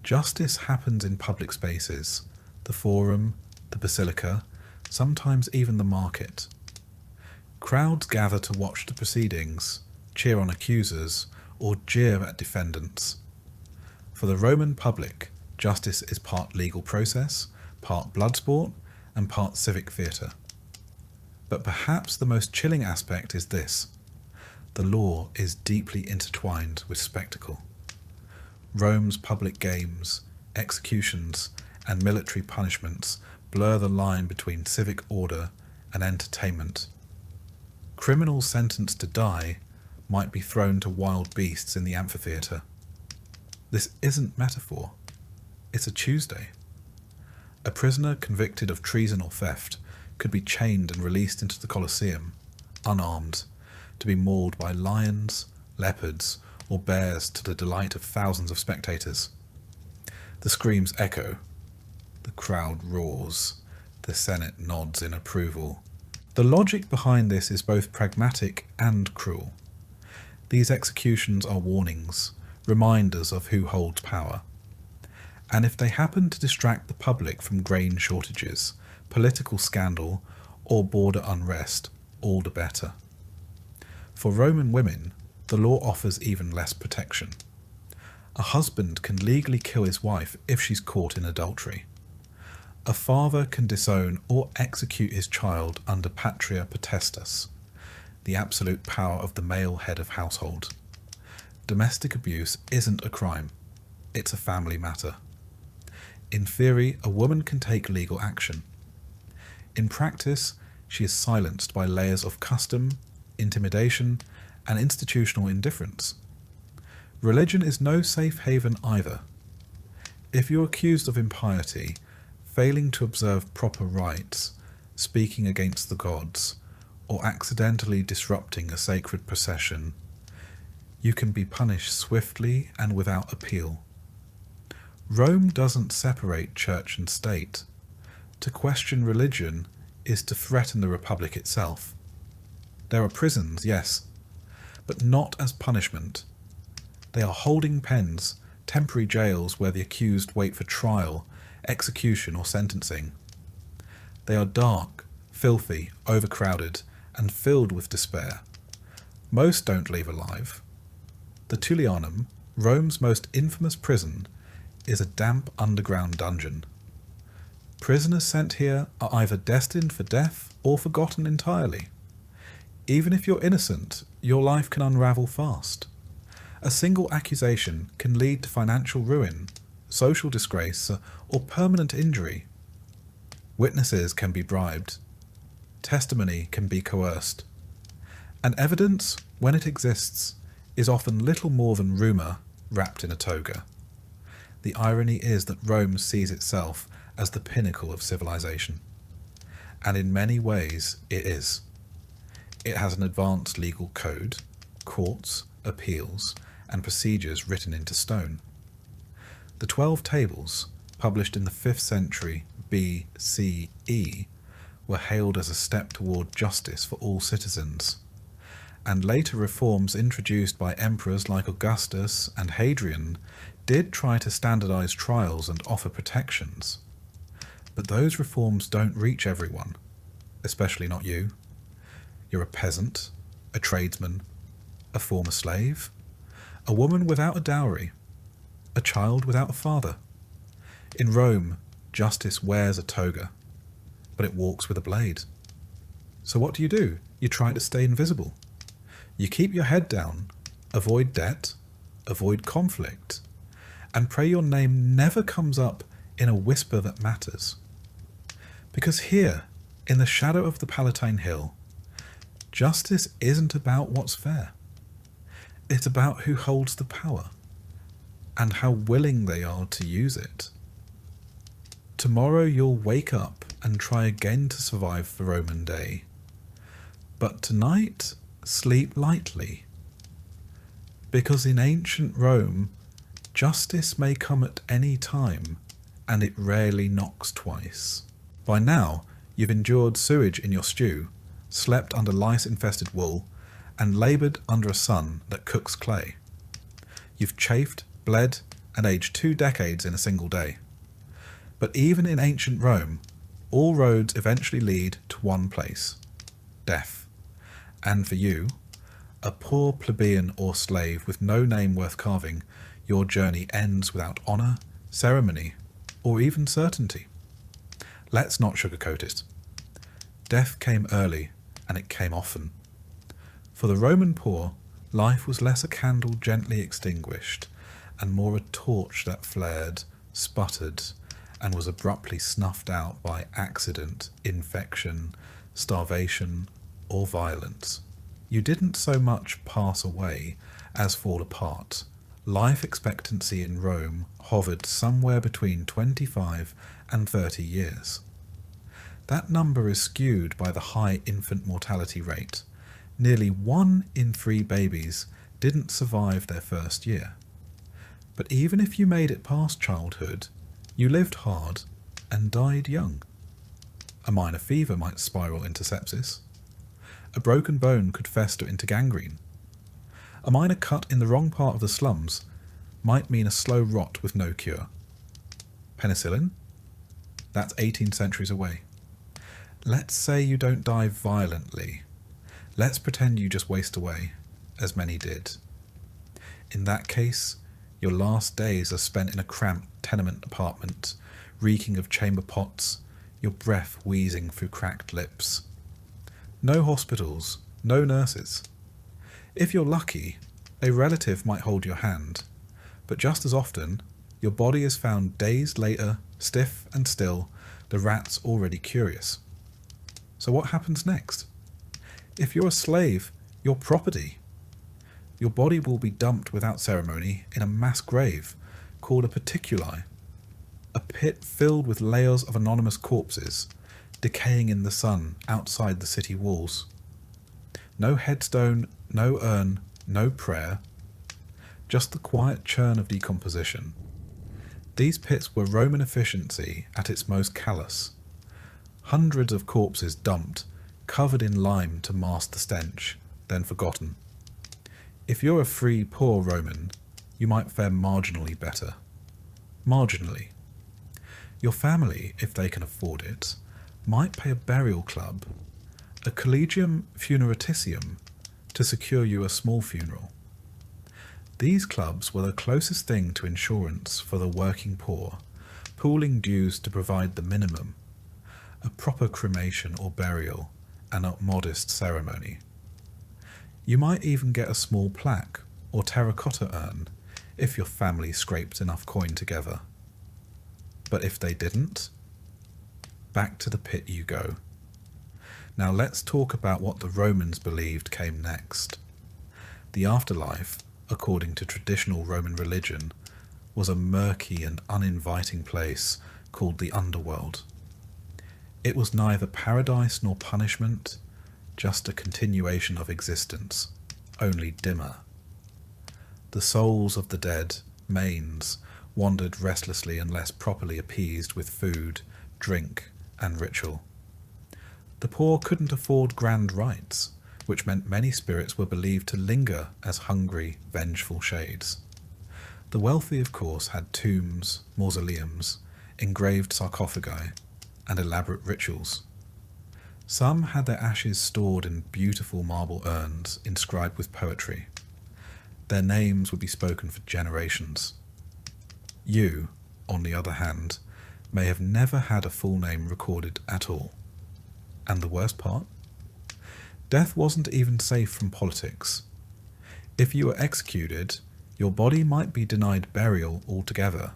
Justice happens in public spaces, the forum, the basilica, sometimes even the market. Crowds gather to watch the proceedings, cheer on accusers, or jeer at defendants. For the Roman public, justice is part legal process, part blood sport, and part civic theatre. But perhaps the most chilling aspect is this: the law is deeply intertwined with spectacle. Rome's public games, executions, and military punishments blur the line between civic order and entertainment. Criminals sentenced to die might be thrown to wild beasts in the amphitheatre. This isn't metaphor. It's a Tuesday. A prisoner convicted of treason or theft could be chained and released into the Colosseum, unarmed, to be mauled by lions, leopards, or bears to the delight of thousands of spectators. The screams echo. The crowd roars. The Senate nods in approval. The logic behind this is both pragmatic and cruel. These executions are warnings, reminders of who holds power. And if they happen to distract the public from grain shortages, political scandal, or border unrest, all the better. For Roman women, the law offers even less protection. A husband can legally kill his wife if she's caught in adultery. A father can disown or execute his child under patria potestas, the absolute power of the male head of household. Domestic abuse isn't a crime, it's a family matter. In theory, a woman can take legal action. In practice, she is silenced by layers of custom, intimidation, and institutional indifference. Religion is no safe haven either. If you're accused of impiety, failing to observe proper rites, speaking against the gods, or accidentally disrupting a sacred procession, you can be punished swiftly and without appeal. Rome doesn't separate church and state. To question religion is to threaten the republic itself. There are prisons, yes, but not as punishment. They are holding pens, temporary jails where the accused wait for trial, execution, or sentencing. They are dark, filthy, overcrowded, and filled with despair. Most don't leave alive. The Tullianum, Rome's most infamous prison, is a damp underground dungeon. Prisoners sent here are either destined for death or forgotten entirely. Even if you're innocent, your life can unravel fast. A single accusation can lead to financial ruin, social disgrace, or permanent injury. Witnesses can be bribed. Testimony can be coerced. And evidence, when it exists, is often little more than rumour wrapped in a toga. The irony is that Rome sees itself as the pinnacle of civilization. And in many ways it is. It has an advanced legal code, courts, appeals, and procedures written into stone. The 12 Tables, published in the 5th century BCE, were hailed as a step toward justice for all citizens, and later reforms introduced by emperors like Augustus and Hadrian did try to standardize trials and offer protections. But those reforms don't reach everyone, especially not you. You're a peasant, a tradesman, a former slave, a woman without a dowry, a child without a father. In Rome, justice wears a toga, but it walks with a blade. So what do? You try to stay invisible. You keep your head down, avoid debt, avoid conflict, and pray your name never comes up in a whisper that matters. Because here, in the shadow of the Palatine Hill, justice isn't about what's fair. It's about who holds the power and how willing they are to use it. Tomorrow you'll wake up and try again to survive the Roman day. But tonight, sleep lightly. Because in ancient Rome, justice may come at any time, and it rarely knocks twice. By now, you've endured sewage in your stew, slept under lice-infested wool, and laboured under a sun that cooks clay. You've chafed, bled, and aged 2 decades in a single day. But even in ancient Rome, all roads eventually lead to one place: death. And for you, a poor plebeian or slave with no name worth carving, your journey ends without honour, ceremony, or even certainty. Let's not sugarcoat it. Death came early, and it came often. For the Roman poor, life was less a candle gently extinguished, and more a torch that flared, sputtered, and was abruptly snuffed out by accident, infection, starvation, or violence. You didn't so much pass away as fall apart. Life expectancy in Rome hovered somewhere between 25 and 30 years. That number is skewed by the high infant mortality rate. Nearly 1 in 3 babies didn't survive their first year. But even if you made it past childhood, you lived hard and died young. A minor fever might spiral into sepsis. A broken bone could fester into gangrene. A minor cut in the wrong part of the slums might mean a slow rot with no cure. Penicillin? That's 18 centuries away. Let's say you don't die violently. Let's pretend you just waste away, as many did. In that case, your last days are spent in a cramped tenement apartment, reeking of chamber pots, your breath wheezing through cracked lips. No hospitals, no nurses. If you're lucky, a relative might hold your hand, but just as often, your body is found days later, stiff and still, the rats already curious. So what happens next? If you're a slave, you're property. Your body will be dumped without ceremony in a mass grave called a paticuli, a pit filled with layers of anonymous corpses, decaying in the sun outside the city walls. No headstone, no urn, no prayer, just the quiet churn of decomposition. These pits were Roman efficiency at its most callous. Hundreds of corpses dumped, covered in lime to mask the stench, then forgotten. If you're a free, poor Roman, you might fare marginally better. Marginally. Your family, if they can afford it, might pay a burial club, a collegium funeraticium, to secure you a small funeral. These clubs were the closest thing to insurance for the working poor, pooling dues to provide the minimum, a proper cremation or burial, and a modest ceremony. You might even get a small plaque or terracotta urn if your family scraped enough coin together. But if they didn't, back to the pit you go. Now let's talk about what the Romans believed came next. The afterlife, according to traditional Roman religion, was a murky and uninviting place called the underworld. It was neither paradise nor punishment, just a continuation of existence, only dimmer. The souls of the dead, manes, wandered restlessly unless properly appeased with food, drink, and ritual. The poor couldn't afford grand rites, which meant many spirits were believed to linger as hungry, vengeful shades. The wealthy, of course, had tombs, mausoleums, engraved sarcophagi, and elaborate rituals. Some had their ashes stored in beautiful marble urns inscribed with poetry. Their names would be spoken for generations. You, on the other hand, may have never had a full name recorded at all. And the worst part? Death wasn't even safe from politics. If you were executed, your body might be denied burial altogether,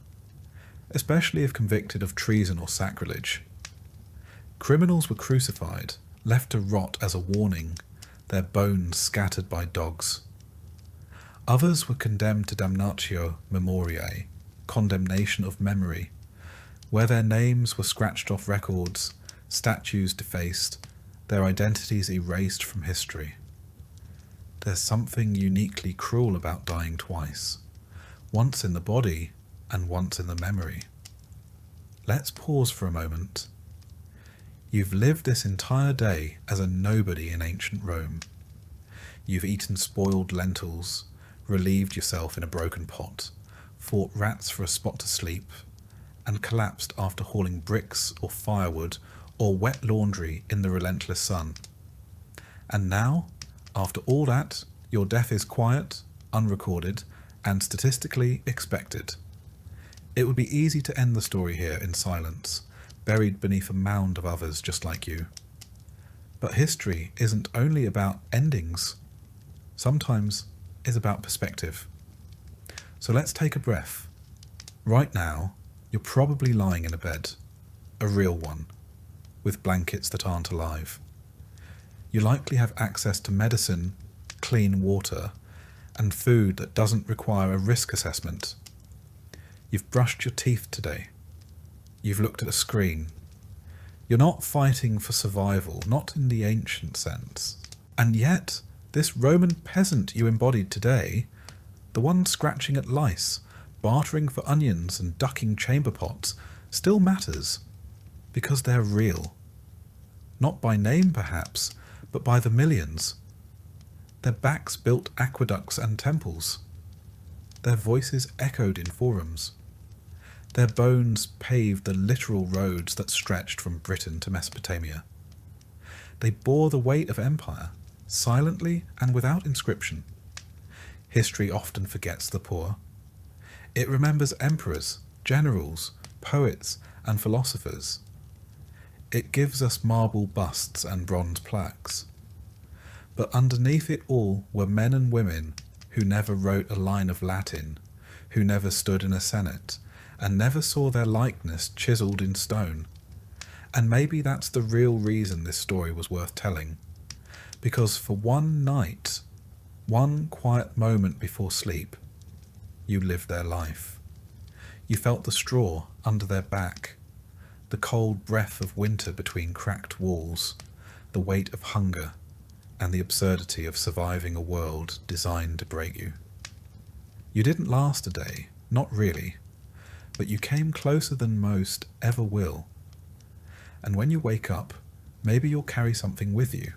especially if convicted of treason or sacrilege. Criminals were crucified, left to rot as a warning, their bones scattered by dogs. Others were condemned to damnatio memoriae, condemnation of memory, where their names were scratched off records, statues defaced, their identities erased from history. There's something uniquely cruel about dying twice, once in the body and once in the memory. Let's pause for a moment. You've lived this entire day as a nobody in ancient Rome. You've eaten spoiled lentils, relieved yourself in a broken pot, fought rats for a spot to sleep, and collapsed after hauling bricks or firewood or wet laundry in the relentless sun. And now, after all that, your death is quiet, unrecorded, and statistically expected. It would be easy to end the story here in silence, buried beneath a mound of others just like you. But history isn't only about endings. Sometimes it's about perspective. So let's take a breath. Right now, you're probably lying in a bed, a real one, with blankets that aren't alive. You likely have access to medicine, clean water, and food that doesn't require a risk assessment. You've brushed your teeth today. You've looked at a screen. You're not fighting for survival, not in the ancient sense. And yet, this Roman peasant you embodied today, the one scratching at lice, bartering for onions and ducking chamber pots, still matters, because they're real. Not by name, perhaps, but by the millions. Their backs built aqueducts and temples. Their voices echoed in forums. Their bones paved the literal roads that stretched from Britain to Mesopotamia. They bore the weight of empire, silently and without inscription. History often forgets the poor. It remembers emperors, generals, poets, and philosophers. It gives us marble busts and bronze plaques. But underneath it all were men and women who never wrote a line of Latin, who never stood in a senate, and never saw their likeness chiselled in stone. And maybe that's the real reason this story was worth telling. Because for one night, one quiet moment before sleep, you lived their life. You felt the straw under their back, the cold breath of winter between cracked walls, the weight of hunger, and the absurdity of surviving a world designed to break you. You didn't last a day, not really, but you came closer than most ever will. And when you wake up, maybe you'll carry something with you.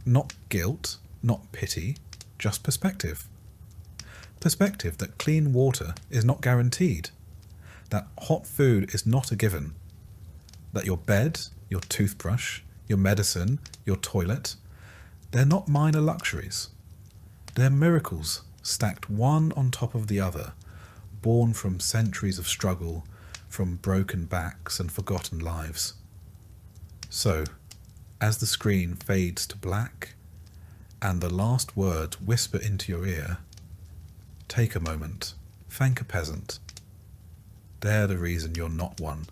Not guilt, not pity, just perspective. Perspective that clean water is not guaranteed, that hot food is not a given, that your bed, your toothbrush, your medicine, your toilet, they're not minor luxuries. They're miracles stacked one on top of the other, born from centuries of struggle, from broken backs and forgotten lives. So, as the screen fades to black, and the last words whisper into your ear, take a moment, thank a peasant. They're the reason you're not one.